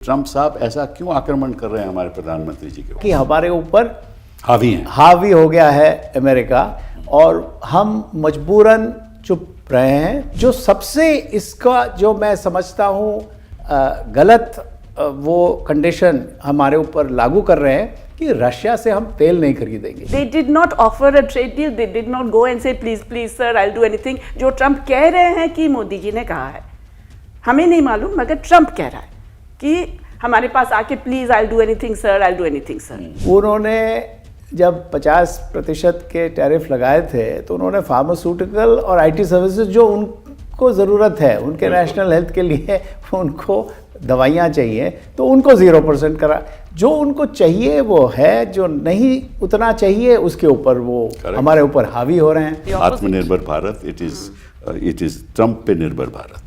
Trump साहब ऐसा क्यों आक्रमण कर रहे हैं हमारे प्रधानमंत्री जी के ऊपर? कि हमारे ऊपर हावी हो गया है अमेरिका और हम मजबूरन चुप रहे हैं। जो सबसे इसका जो मैं समझता हूँ गलत वो कंडीशन हमारे ऊपर लागू कर रहे हैं कि रशिया से हम तेल नहीं खरीदेंगे। They did not offer a trade deal. They did not go and say please please sir I'll do anything. जो ट्रंप कह रहे हैं कि मोदी जी ने कहा है, हमें नहीं मालूम मगर ट्रंप कह रहा है कि हमारे पास आके please I do anything sir, I do anything sir. उन्होंने जब 50% के टैरिफ लगाए थे तो उन्होंने फार्मास्यूटिकल और आईटी सर्विसेज जो उनको ज़रूरत है, उनके नेशनल हेल्थ के लिए उनको दवाइयाँ चाहिए तो उनको 0% करा। जो उनको चाहिए वो है, जो नहीं उतना चाहिए उसके ऊपर वो हमारे ऊपर हावी हो रहे हैं। आत्मनिर्भर भारत, इट इज ट्रंप पे निर्भर भारत।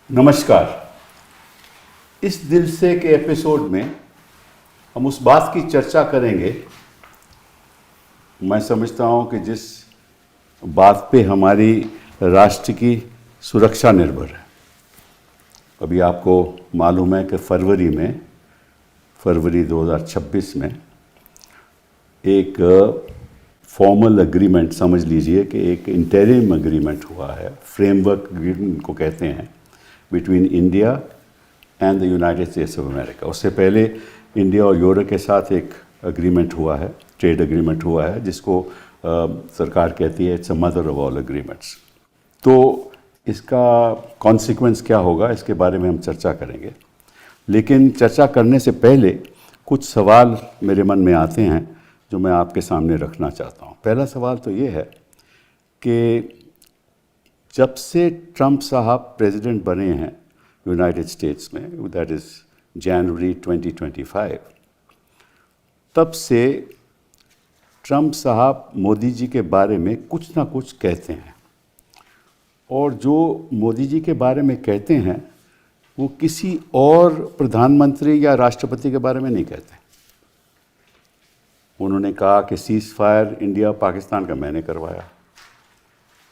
नमस्कार, इस दिल से के एपिसोड में हम उस बात की चर्चा करेंगे, मैं समझता हूं कि जिस बात पे हमारी राष्ट्र की सुरक्षा निर्भर है। अभी आपको मालूम है कि फरवरी 2026 में एक फॉर्मल एग्रीमेंट, समझ लीजिए कि एक इंटरिम एग्रीमेंट हुआ है, फ्रेमवर्क एग्रीमेंट को कहते हैं, between India and the United states of America. उससे पहले इंडिया और यूरोप के साथ एक एग्रीमेंट हुआ है, ट्रेड एग्रीमेंट हुआ है, जिसको सरकार कहती है it's a mother of all agreements. तो इसका कॉन्सिक्वेंस क्या होगा, इसके बारे में हम चर्चा करेंगे। लेकिन चर्चा करने से पहले कुछ सवाल मेरे मन में आते हैं जो मैं आपके सामने रखना चाहता हूँ। पहला सवाल तो ये है कि जब से ट्रंप साहब प्रेसिडेंट बने हैं यूनाइटेड स्टेट्स में, दैट इज़ जनवरी 2025, तब से ट्रंप साहब मोदी जी के बारे में कुछ ना कुछ कहते हैं, और जो मोदी जी के बारे में कहते हैं वो किसी और प्रधानमंत्री या राष्ट्रपति के बारे में नहीं कहते। उन्होंने कहा कि सीज़ फायर इंडिया पाकिस्तान का मैंने करवाया,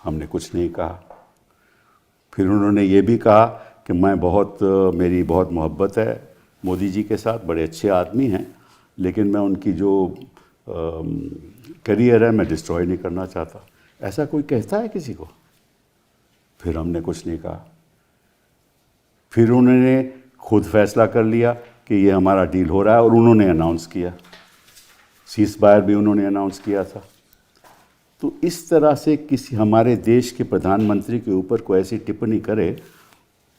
हमने कुछ नहीं कहा। फिर उन्होंने ये भी कहा कि मेरी बहुत मोहब्बत है मोदी जी के साथ, बड़े अच्छे आदमी हैं, लेकिन मैं उनकी जो करियर है मैं डिस्ट्रॉय नहीं करना चाहता। ऐसा कोई कहता है किसी को? फिर हमने कुछ नहीं कहा। फिर उन्होंने खुद फैसला कर लिया कि ये हमारा डील हो रहा है, और उन्होंने अनाउंस किया, सीज़ फायर भी उन्होंने अनाउंस किया था। तो इस तरह से किसी हमारे देश के प्रधानमंत्री के ऊपर कोई ऐसी टिप्पणी करे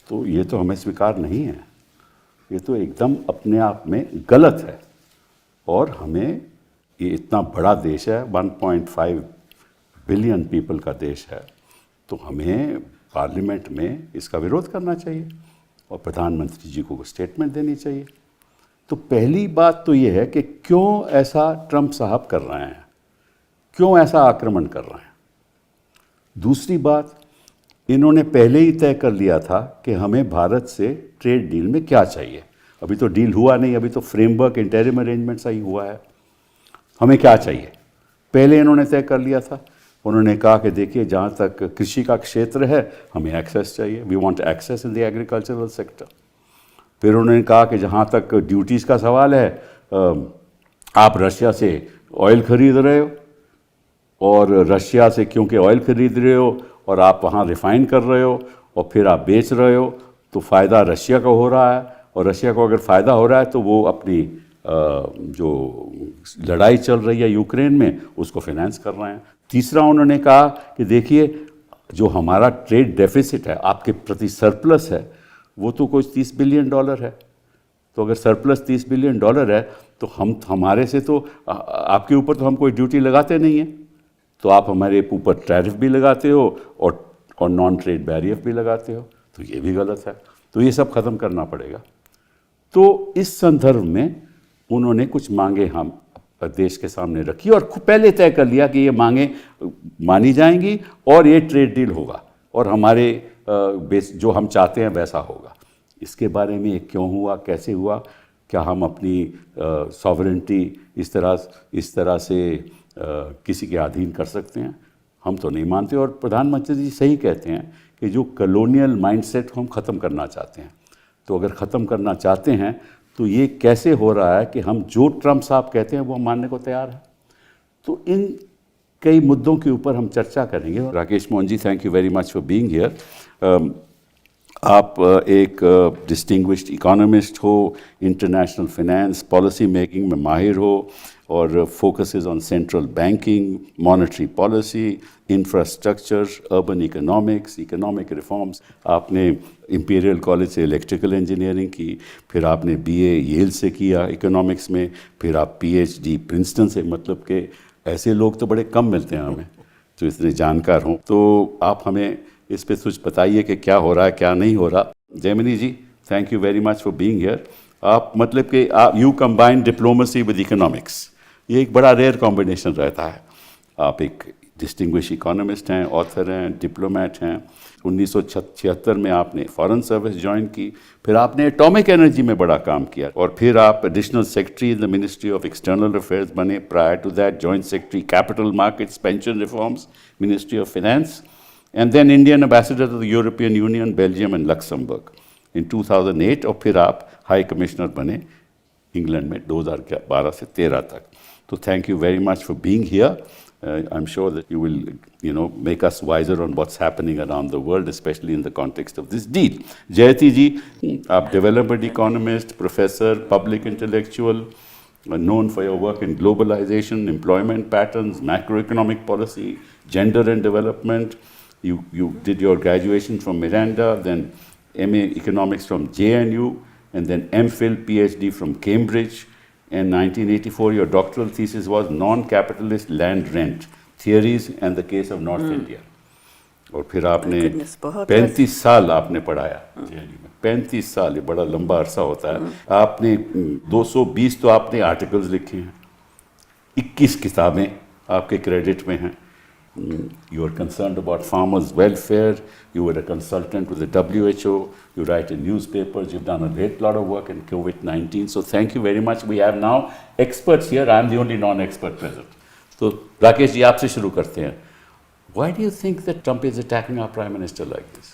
तो ये तो हमें स्वीकार नहीं है। ये तो एकदम अपने आप में गलत है, और हमें, ये इतना बड़ा देश है, 1.5 बिलियन पीपल का देश है, तो हमें पार्लियामेंट में इसका विरोध करना चाहिए और प्रधानमंत्री जी को स्टेटमेंट देनी चाहिए। तो पहली बात तो ये है कि क्यों ऐसा ट्रंप साहब कर रहे हैं, क्यों ऐसा आक्रमण कर रहे हैं। दूसरी बात, इन्होंने पहले ही तय कर लिया था कि हमें भारत से ट्रेड डील में क्या चाहिए। अभी तो डील हुआ नहीं, अभी तो फ्रेमवर्क इंटरिम अरेंजमेंट सा ही हुआ है। हमें क्या चाहिए पहले इन्होंने तय कर लिया था। उन्होंने कहा कि देखिए, जहाँ तक कृषि का क्षेत्र है हमें एक्सेस चाहिए, we want access in the agricultural sector. फिर उन्होंने कहा कि जहाँ तक ड्यूटीज़ का सवाल है, आप रशिया से ऑयल ख़रीद रहे हो, और रशिया से क्योंकि ऑयल ख़रीद रहे हो और आप वहाँ रिफ़ाइन कर रहे हो और फिर आप बेच रहे हो, तो फ़ायदा रशिया का हो रहा है, और रशिया को अगर फ़ायदा हो रहा है तो वो अपनी जो लड़ाई चल रही है यूक्रेन में उसको फिनेंस कर रहे हैं। तीसरा, उन्होंने कहा कि देखिए, जो हमारा ट्रेड डेफिसिट है, आपके प्रति सरप्लस है, वो तो कोई $30 बिलियन है। तो अगर सरप्लस $30 बिलियन है तो हमारे से तो आपके ऊपर तो हम कोई ड्यूटी लगाते नहीं हैं, तो आप हमारे ऊपर टैरिफ भी लगाते हो और नॉन ट्रेड बैरियर भी लगाते हो, तो ये भी गलत है। तो ये सब ख़त्म करना पड़ेगा। तो इस संदर्भ में उन्होंने कुछ मांगे हम देश के सामने रखी, और पहले तय कर लिया कि ये मांगे मानी जाएंगी और ये ट्रेड डील होगा, और हमारे जो हम चाहते हैं वैसा होगा। इसके बारे में क्यों हुआ, कैसे हुआ, क्या हम अपनी सॉवरेंटी इस तरह से किसी के अधीन कर सकते हैं? हम तो नहीं मानते। और प्रधानमंत्री जी सही कहते हैं कि जो कॉलोनियल माइंडसेट को हम ख़त्म करना चाहते हैं। तो अगर ख़त्म करना चाहते हैं तो ये कैसे हो रहा है कि हम जो ट्रम्प साहब कहते हैं वो हम मानने को तैयार हैं। तो इन कई मुद्दों के ऊपर हम चर्चा करेंगे। Rakesh Mohan ji, thank you very much for being here. आप एक डिस्टिंग्विश्ड इकोनॉमिस्ट हो, इंटरनेशनल फाइनेंस पॉलिसी मेकिंग में माहिर हो और focuses on central banking, monetary policy, infrastructure, urban economics, economic reforms. आपने इंपीरियल कॉलेज से इलेक्ट्रिकल इंजीनियरिंग की, फिर आपने बीए येल से किया इकोनॉमिक्स में, फिर आप पीएचडी प्रिंसटन से। मतलब कि ऐसे लोग तो बड़े कम मिलते हैं हमें जो इतने जानकार हों। तो आप हमें इस पे कुछ बताइए कि क्या हो रहा है, क्या नहीं हो रहा। Jaimini ji, thank you very much for being here. आप मतलब कि आप you combine diplomacy with economics, ये एक बड़ा रेयर कॉम्बिनेशन रहता है। आप एक डिस्टिंग्विश इकोनॉमिस्ट हैं, ऑथर हैं, डिप्लोमेट हैं। 1976 में आपने फॉरेन सर्विस ज्वाइन की, फिर आपने एटॉमिक एनर्जी में बड़ा काम किया और फिर आप additional secretary in the ministry of external affairs बने। Prior to that joint secretary capital markets, pension reforms, ministry of finance, and then Indian ambassador to the European Union, Belgium and Luxembourg in 2008। और फिर आप high commissioner बने England में 2012 से 13 तक। तो thank you very much for being here. I'm sure that you will, make us wiser on what's happening around the world, especially in the context of this deal. Jayati ji, आप development economist, professor, public intellectual, known for your work in globalization, employment patterns, macroeconomic policy, gender and development. You did your graduation from Miranda, then MA Economics from JNU, and then MPhil PhD from Cambridge. In 1984, your doctoral thesis was Non-Capitalist Land Rent, Theories and the Case of North India. और फिर आपने 35 साल आपने पढ़ाया JNU में। 35 साल, ये बड़ा लंबा अरसा होता है। आपने 220 तो आपने आर्टिकल्स लिखे हैं, 21 किताबें आपके क्रेडिट में हैं। You are concerned about farmers' welfare. You were a consultant with the WHO. You write in newspapers. You've done a great lot of work in COVID-19. So thank you very much. We have now experts here. I'm the only non-expert present. So Rakesh ji, आपसे शुरू करते हैं. Why do you think that Trump is attacking our prime minister like this?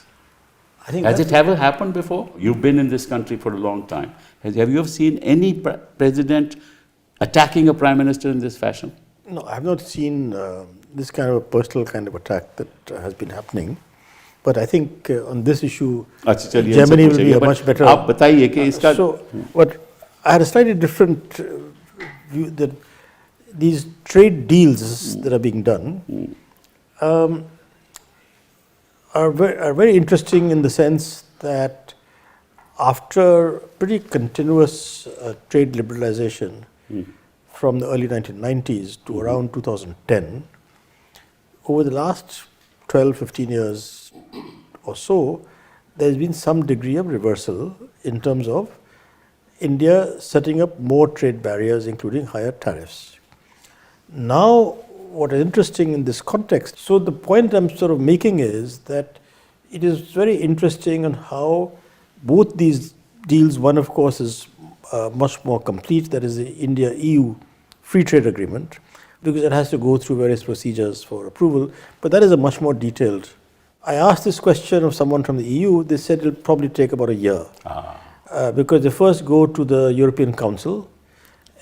I think Has it ever happened before? You've been in this country for a long time. Have you ever seen any president attacking a prime minister in this fashion? No, I have not seen this kind of a personal kind of attack that has been happening. But I think on this issue, अच्छा, चलिए, Germany इनसे will be a पूछेंगे, much better. आप बताइए कि इसका So, what I had a slightly different view that these trade deals that are being done are very interesting in the sense that after pretty continuous trade liberalization from the early 1990s to around 2010, over the last 12-15 years or so, there's been some degree of reversal in terms of India setting up more trade barriers, including higher tariffs. Now, what is interesting in this context, so the point I'm sort of making is that it is very interesting on how both these deals, one of course is much more complete, that is the India-EU free trade agreement, because it has to go through various procedures for approval, but that is a much more detailed. I asked this question of someone from the EU, they said it'll probably take about a year, because they first go to the European Council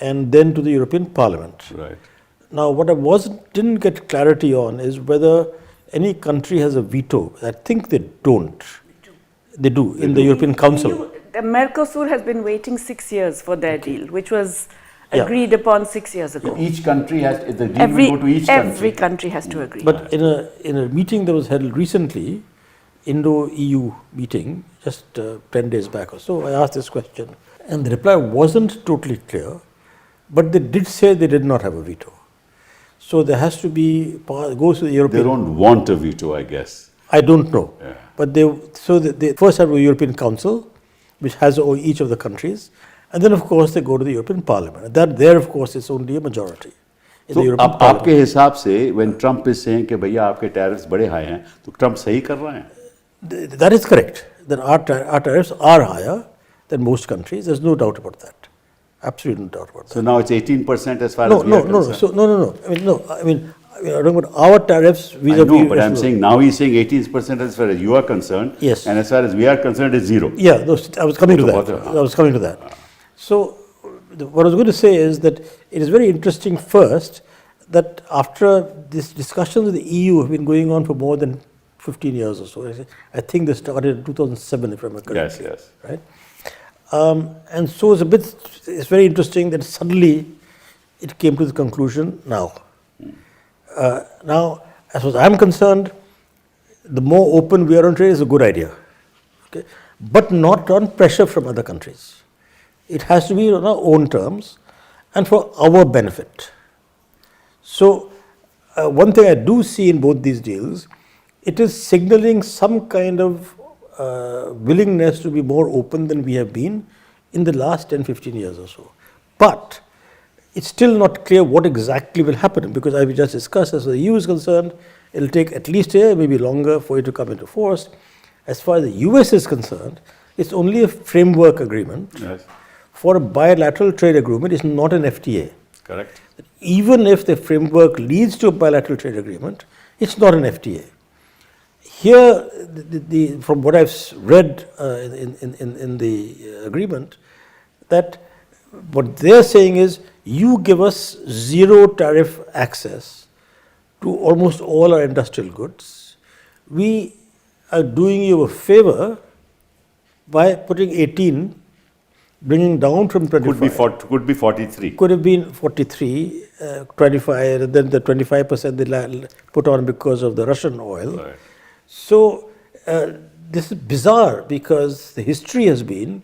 and then to the European Parliament. Right. Now, what I didn't get clarity on is whether any country has a veto. I think they don't. They do in the European Council. The Mercosur has been waiting 6 years for their deal, which was agreed upon 6 years ago. Each country has, the deal will go to each country. Every country has to agree. But in a meeting that was held recently, Indo-EU meeting, just 10 days back or so, I asked this question, and the reply wasn't totally clear, but they did say they did not have a veto. So there has to be, goes to the European... They don't want a veto, I guess. I don't know. Yeah. But they first have a European Council, which has each of the countries, and then of course they go to the European Parliament. That there of course is only a majority in the European अब Parliament. आपके हिसाब से when Trump is saying कि भैया आपके tariffs बड़े high हैं, तो Trump सही कर रहा है? That is correct. That our tariffs are higher than most countries. There's no doubt about that. Absolutely no doubt about that. So now it's 18% as far as we are concerned. No. I mean, talking about our tariffs I vis-a-vis. know, but I'm rest of the saying now he's saying 18% as far as you are concerned. Yes. And as far as we are concerned, it's zero. Yeah, I was coming to So that. what- I was coming to that. So, what I was going to say is that it is very interesting first that after these discussions with the EU have been going on for more than 15 years or so. I think they started in 2007, if I'm correct. Yes, yes. Right? And so it's very interesting that suddenly it came to the conclusion now. Now, as far as I'm concerned, the more open we are on trade is a good idea. Okay? But not on pressure from other countries. It has to be on our own terms and for our benefit. So, one thing I do see in both these deals, it is signaling some kind of willingness to be more open than we have been in the last 10-15 years or so. But it's still not clear what exactly will happen, because as we just discussed, as far as the EU is concerned, it will take at least a year, maybe longer, for it to come into force. As far as the US is concerned, it's only a framework agreement. Yes. For a bilateral trade agreement, it's not an FTA. Correct. Even if the framework leads to a bilateral trade agreement, it's not an FTA. Here, from what I've read in the agreement, that what they're saying is, you give us zero tariff access to almost all our industrial goods. We are doing you a favor by putting 18, bringing down from 25. Could be 43. Could have been 43, 25, and then the 25% they put on because of the Russian oil. Right. So, this is bizarre, because the history has been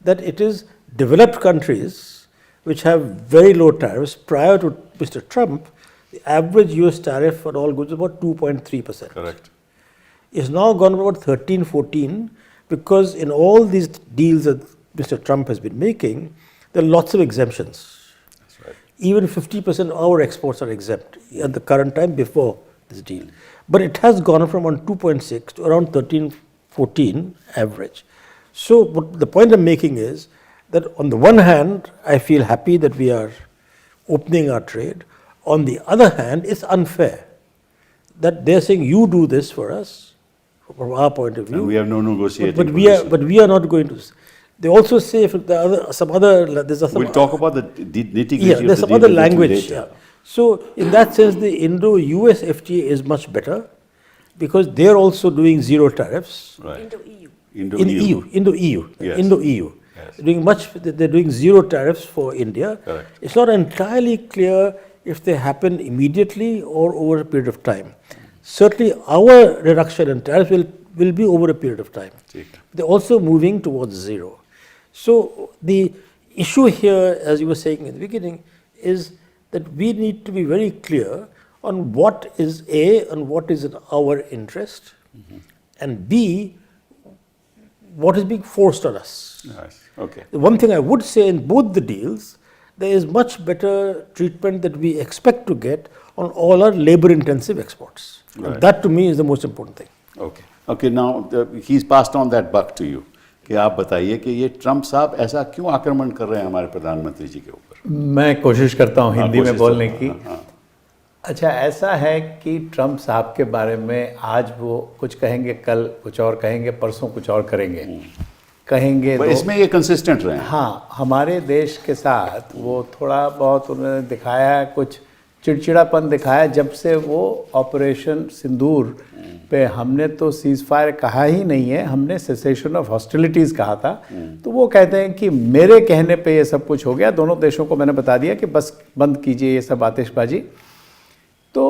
that it is developed countries which have very low tariffs. Prior to Mr. Trump, the average US tariff for all goods is about 2.3%. Correct. It's now gone about 13, 14, because in all these deals that Mr. Trump has been making, there are lots of exemptions. That's right. Even 50% of our exports are exempt at the current time before this deal. But it has gone from around 2.6 to around 13, 14 average. So what the point I'm making is that on the one hand, I feel happy that we are opening our trade. On the other hand, it's unfair that they're saying you do this for us, from our point of view. And we have no negotiating but position. we are not going to. They also say if the other, some other, there's some. We'll talk about the nitty-gritty Yeah, of there's the some deal other a little language. later. Yeah. So in that sense, the Indo-US FTA is much better, because they're also doing zero tariffs. Right. Indo-EU. Indo-EU. Yes. Indo-EU. Yes. They're doing zero tariffs for India. Correct. It's not entirely clear if they happen immediately or over a period of time. Certainly, our reduction in tariffs will be over a period of time. ठीक. They're also moving towards zero. So the issue here, as you were saying in the beginning, is that we need to be very clear on what is A, and what is in our interest, and B, what is being forced on us. Nice. Okay. The one thing I would say in both the deals, there is much better treatment that we expect to get on all our labor-intensive exports. Right. And that to me is the most important thing. Okay. Okay. Now he's passed on that buck to you. कि आप बताइए कि ये Trump साहब ऐसा क्यों आक्रमण कर रहे हैं हमारे प्रधानमंत्री जी के ऊपर? मैं कोशिश करता हूँ हिंदी में कोशिश बोलने तो- की। हाँ। अच्छा, ऐसा है कि ट्रम्प साहब के बारे में आज वो कुछ कहेंगे, कल कुछ और कहेंगे, परसों कुछ और करेंगे, कहेंगे पर इसमें ये कंसिस्टेंट रहे हैं। हाँ, हमारे देश के साथ वो थोड़ा बहुत उन्होंने दिखाया, कुछ चिड़चिड़ापन दिखाया जब से वो ऑपरेशन सिंदूर पे हमने तो सीज़ फायर कहा ही नहीं है, हमने सेसेशन ऑफ हॉस्टिलिटीज़ कहा था। तो वो कहते हैं कि मेरे कहने पे ये सब कुछ हो गया, दोनों देशों को मैंने बता दिया कि बस बंद कीजिए ये सब आतिशबाजी। तो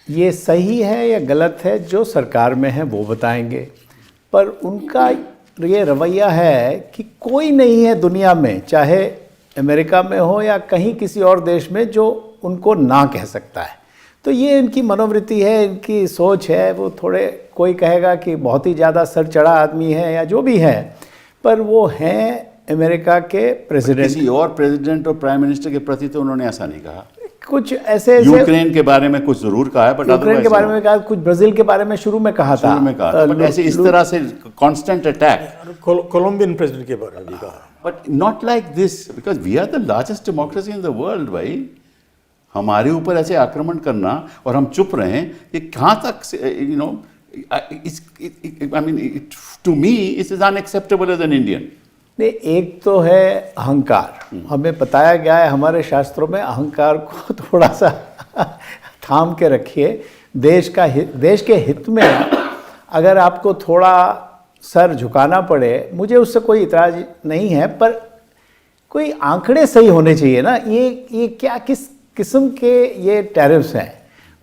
ये सही है या गलत है, जो सरकार में है वो बताएंगे, पर उनका ये रवैया है कि कोई नहीं है दुनिया में, चाहे अमेरिका में हो या कहीं किसी और देश में, जो उनको ना कह सकता है। तो ये इनकी मनोवृत्ति है, इनकी सोच है। वो थोड़े, कोई कहेगा कि बहुत ही ज़्यादा सर चढ़ा आदमी है या जो भी है, पर वो हैं अमेरिका के प्रेसिडेंट। किसी और प्रेसिडेंट और प्राइम मिनिस्टर के प्रति तो उन्होंने ऐसा नहीं कहा। कुछ ऐसे यूक्रेन के बारे में कुछ जरूर कहा है, बट यूक्रेन के बारे में कहा, कुछ ब्राजील के बारे में शुरू में कहा था, शुरू में कहा था, बट ऐसे इस तरह से कांस्टेंट अटैक। कोलंबियन प्रेसिडेंट के बारे में भी कहा। But not like this, because we are the largest democracy in the world भाई। हमारे ऊपर ऐसे आक्रमण करना और हम चुप रहें, ये कहाँ तक, you know, I mean to me it is unacceptable as an Indian. नहीं, एक तो है अहंकार। हमें बताया गया है हमारे शास्त्रों में, अहंकार को थोड़ा सा थाम के रखिए। देश के हित में अगर आपको थोड़ा सर झुकाना पड़े, मुझे उससे कोई इतराज नहीं है, पर कोई आंकड़े सही होने चाहिए ना। ये क्या, किस किस्म के ये टैरिफ्स हैं?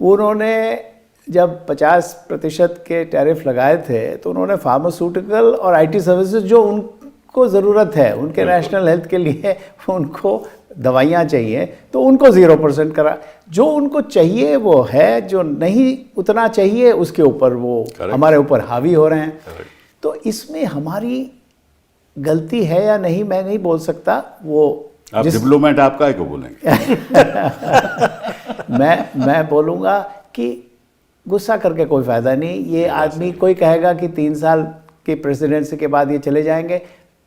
उन्होंने जब 50% के टैरिफ लगाए थे तो उन्होंने फार्मास्यूटिकल और आईटी सर्विसेज, जो उनको ज़रूरत है उनके नेशनल हेल्थ के लिए, उनको दवाइयाँ चाहिए, तो उनको 0% करा। जो उनको चाहिए वो है, जो नहीं उतना चाहिए उसके ऊपर वो हमारे ऊपर हावी हो रहे हैं। तो इसमें हमारी गलती है या नहीं मैं नहीं बोल सकता। वो आप डिप्लोमेट, आप काय को बोलेंगे? मैं बोलूँगा कि गुस्सा करके कोई फ़ायदा नहीं। ये आदमी, कोई कहेगा कि 3 साल की प्रेसिडेंसी के बाद ये चले जाएंगे,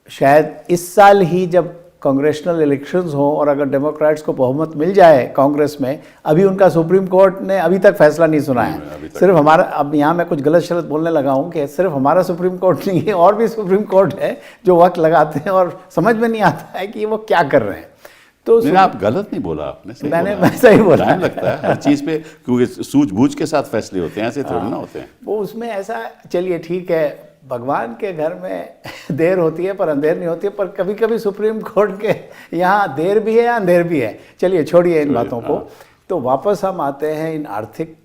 शायद इस साल ही जब कांग्रेशनल इलेक्शंस हो और अगर डेमोक्रेट्स को बहुमत मिल जाए कांग्रेस में, अभी उनका सुप्रीम कोर्ट ने अभी तक फैसला नहीं सुना है। सिर्फ हमारा, अब यहाँ मैं कुछ गलत शलत बोलने लगा हूँ कि सिर्फ हमारा सुप्रीम कोर्ट नहीं है, और भी सुप्रीम कोर्ट है जो वक्त लगाते हैं और समझ में नहीं आता है कि वो क्या कर रहे हैं। तो नहीं, आप गलत नहीं बोला आपने, सही मैंने बोला। सही बोला। टाइम लगता है हर चीज़ पे, क्योंकि सूझबूझ के साथ फैसले होते हैं, ऐसे थोड़ी ना होते हैं। वो उसमें ऐसा, चलिए ठीक है, भगवान के घर में देर होती है पर अंधेर नहीं होती है, पर कभी कभी सुप्रीम कोर्ट के यहाँ देर भी है अंधेर भी है। चलिए छोड़िए इन बातों को। तो वापस हम आते हैं इन आर्थिक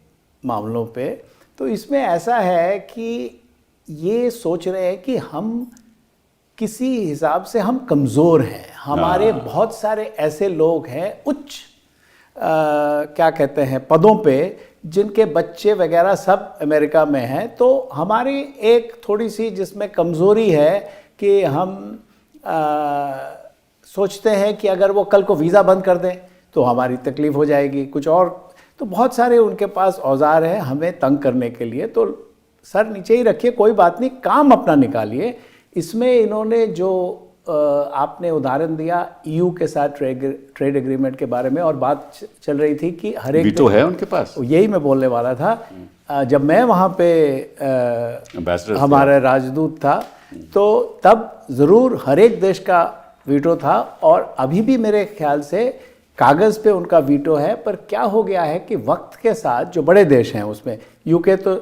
मामलों पे। तो इसमें ऐसा है कि ये सोच रहे हैं कि हम किसी हिसाब से हम कमज़ोर हैं। हमारे बहुत सारे ऐसे लोग हैं उच्च क्या कहते हैं पदों पे, जिनके बच्चे वगैरह सब अमेरिका में हैं। तो हमारी एक थोड़ी सी जिसमें कमज़ोरी है कि हम सोचते हैं कि अगर वो कल को वीज़ा बंद कर दें तो हमारी तकलीफ़ हो जाएगी कुछ और। तो बहुत सारे उनके पास औजार हैं हमें तंग करने के लिए। तो सर नीचे ही रखिए, कोई बात नहीं, काम अपना निकालिए। इसमें इन्होंने जो आपने उदाहरण दिया ईयू के साथ ट्रेड एग्रीमेंट के बारे में, और बात चल रही थी कि हर एक वीटो है उनके पास। यही मैं बोलने वाला था। जब मैं वहाँ पे हमारा राजदूत था तो तब ज़रूर हर एक देश का वीटो था, और अभी भी मेरे ख्याल से कागज़ पे उनका वीटो है। पर क्या हो गया है कि वक्त के साथ जो बड़े देश हैं, उसमें यूके तो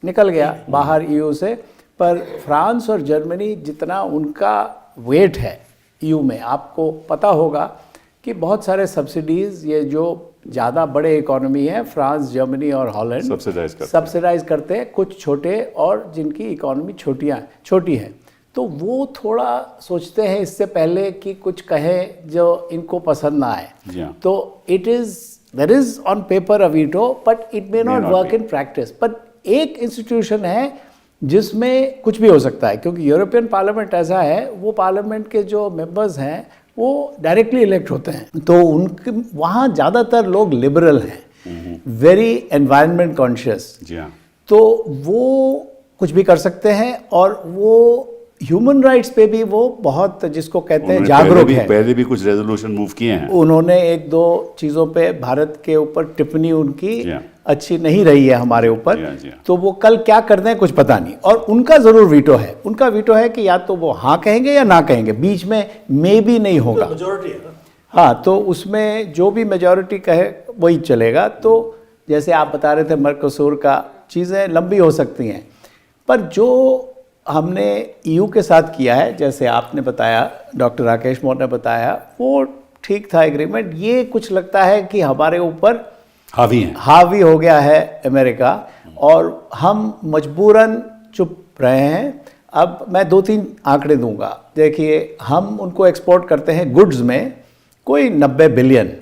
निकल गया बाहर ईयू से, पर फ्रांस और जर्मनी जितना उनका वेट है ईयू में, आपको पता होगा कि बहुत सारे सब्सिडीज़, ये जो ज़्यादा बड़े इकोनॉमी है फ्रांस, जर्मनी और हॉलैंड, सब्सिडाइज करते हैं कुछ छोटे और जिनकी इकोनॉमी छोटी है। तो वो थोड़ा सोचते हैं इससे पहले कि कुछ कहें जो इनको पसंद ना आए। तो there is on paper a veto, but it may not work in practice. But एक इंस्टीट्यूशन है जिसमें कुछ भी हो सकता है, क्योंकि यूरोपियन पार्लियामेंट ऐसा है, वो पार्लियामेंट के जो मेंबर्स हैं वो डायरेक्टली इलेक्ट होते हैं। तो उनके वहाँ ज़्यादातर लोग लिबरल हैं, वेरी एनवायरनमेंट कॉन्शियस। तो वो कुछ भी कर सकते हैं, और वो ह्यूमन राइट्स पे भी वो बहुत, जिसको कहते हैं, जागरूक है। पहले भी कुछ रेजोल्यूशन मूव किए हैं उन्होंने। 1-2 चीज़ों पे भारत के ऊपर टिप्पणी उनकी अच्छी नहीं रही है हमारे ऊपर। तो वो कल क्या कर दें कुछ पता नहीं। और उनका ज़रूर वीटो है, उनका वीटो है कि या तो वो हाँ कहेंगे या ना कहेंगे, बीच में मे भी नहीं होगा। मेजॉरिटी है ना। हाँ, तो उसमें जो भी मेजॉरिटी कहे वही चलेगा। तो जैसे आप बता रहे थे मर्कोसूर का, चीज़ें लंबी हो सकती हैं, पर जो हमने ईयू के साथ किया है, जैसे आपने बताया, डॉक्टर राकेश मोहन ने बताया, वो ठीक था एग्रीमेंट। ये कुछ लगता है कि हमारे ऊपर हावी हो गया है अमेरिका, और हम मजबूरन चुप रहे हैं। अब मैं 2-3 आंकड़े दूंगा। देखिए, हम उनको एक्सपोर्ट करते हैं गुड्स में कोई 90 बिलियन,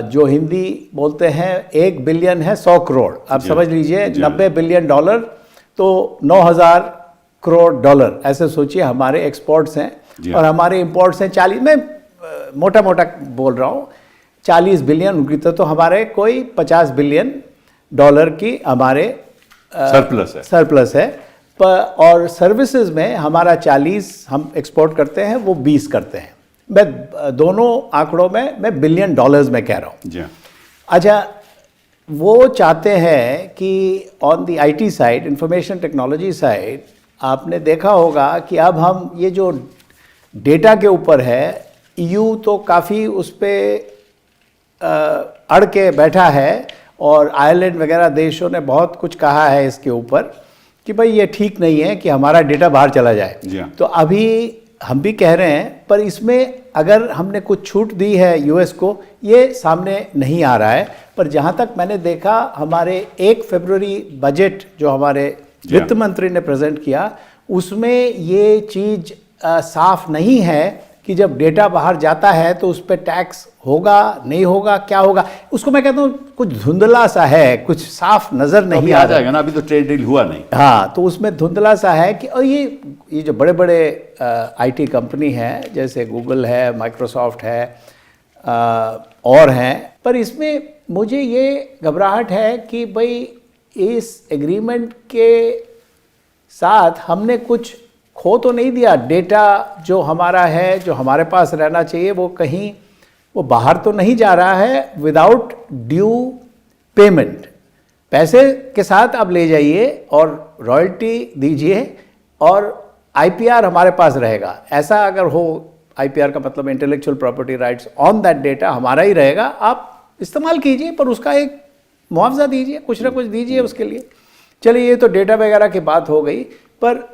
जो हिंदी बोलते हैं 1 बिलियन है 100 करोड़। आप समझ लीजिए 90 बिलियन डॉलर तो 9,000 करोड़ डॉलर, ऐसे सोचिए हमारे एक्सपोर्ट्स हैं। और हमारे इंपोर्ट्स हैं 40, मैं मोटा मोटा बोल रहा हूँ, 40 बिलियन उनकी। तो हमारे कोई 50 बिलियन डॉलर की हमारे सरप्लस है। और सर्विसेज में हमारा 40 हम एक्सपोर्ट करते हैं, वो 20 करते हैं। मैं दोनों आंकड़ों में मैं बिलियन डॉलर्स में कह रहा हूँ। अच्छा, वो चाहते हैं कि on the IT side, information technology side, आपने देखा होगा कि अब हम ये जो डेटा के ऊपर है, ईयू तो काफ़ी उस पर अड़ के बैठा है और आयरलैंड वगैरह देशों ने बहुत कुछ कहा है इसके ऊपर कि भाई ये ठीक नहीं है कि हमारा डेटा बाहर चला जाए। जी हाँ। तो अभी हम भी कह रहे हैं, पर इसमें अगर हमने कुछ छूट दी है यूएस को, ये सामने नहीं आ रहा है। पर जहाँ तक मैंने देखा, हमारे 1 फरवरी बजट जो हमारे जी हाँ। वित्त मंत्री ने प्रेजेंट किया, उसमें ये चीज़ साफ नहीं है कि जब डेटा बाहर जाता है तो उस पर टैक्स होगा नहीं होगा, क्या होगा, उसको मैं कहता हूँ कुछ धुंधला सा है, कुछ साफ नज़र अभी नहीं आ आ रहा। जाएगा ना, अभी तो ट्रेड डील हुआ नहीं। हाँ, तो उसमें धुंधला सा है कि और ये जो बड़े बड़े आईटी कंपनी हैं, जैसे गूगल है, माइक्रोसॉफ्ट है, और हैं, पर इसमें मुझे ये घबराहट है कि भाई इस एग्रीमेंट के साथ हमने कुछ खो तो नहीं दिया। डेटा जो हमारा है, जो हमारे पास रहना चाहिए, वो कहीं वो बाहर तो नहीं जा रहा है विदाउट ड्यू पेमेंट। पैसे के साथ आप ले जाइए और रॉयल्टी दीजिए और आईपीआर हमारे पास रहेगा। ऐसा अगर हो, आईपीआर का मतलब intellectual property rights on that data हमारा ही रहेगा, आप इस्तेमाल कीजिए, पर उसका एक मुआवजा दीजिए, कुछ ना कुछ दीजिए उसके लिए। चलिए, ये तो डेटा वगैरह की बात हो गई, पर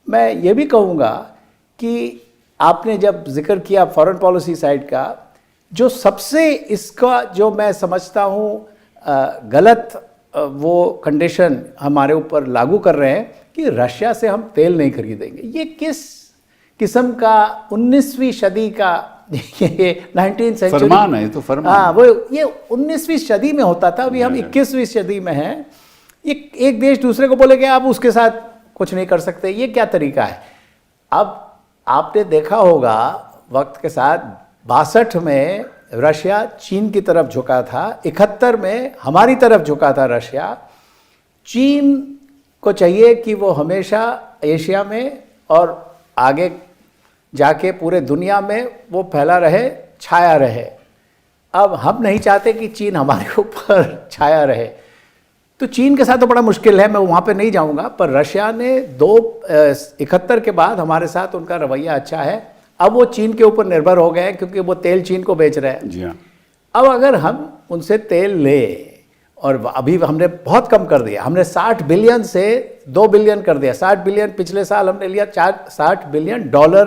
मैं ये भी कहूँगा कि आपने जब जिक्र किया फॉरेन पॉलिसी साइड का, जो सबसे इसका जो मैं समझता हूँ गलत वो कंडीशन हमारे ऊपर लागू कर रहे हैं कि रशिया से हम तेल नहीं खरीदेंगे। ये किस किस्म का 19वीं सदी का ये 19th सेंचुरी फरमान है, ये तो फरमान। हाँ, वो ये 19वीं सदी में होता था, अभी हम 21वीं सदी में हैं। ये एक देश दूसरे को बोले कि आप उसके साथ कुछ नहीं कर सकते, ये क्या तरीका है? अब आपने देखा होगा वक्त के साथ 62 में रशिया चीन की तरफ झुका था, 71 में हमारी तरफ झुका था रशिया। चीन को चाहिए कि वो हमेशा एशिया में और आगे जाके पूरे दुनिया में वो फैला रहे, छाया रहे। अब हम नहीं चाहते कि चीन हमारे ऊपर छाया रहे, तो चीन के साथ तो बड़ा मुश्किल है, मैं वहाँ पे नहीं जाऊँगा। पर रशिया ने 71 के बाद हमारे साथ उनका रवैया अच्छा है। अब वो चीन के ऊपर निर्भर हो गए हैं क्योंकि वो तेल चीन को बेच रहे हैं। जी हाँ। अब अगर हम उनसे तेल ले, और अभी हमने बहुत कम कर दिया, हमने 60 बिलियन से 2 बिलियन कर दिया। 60 बिलियन पिछले साल हमने लिया, 60 बिलियन डॉलर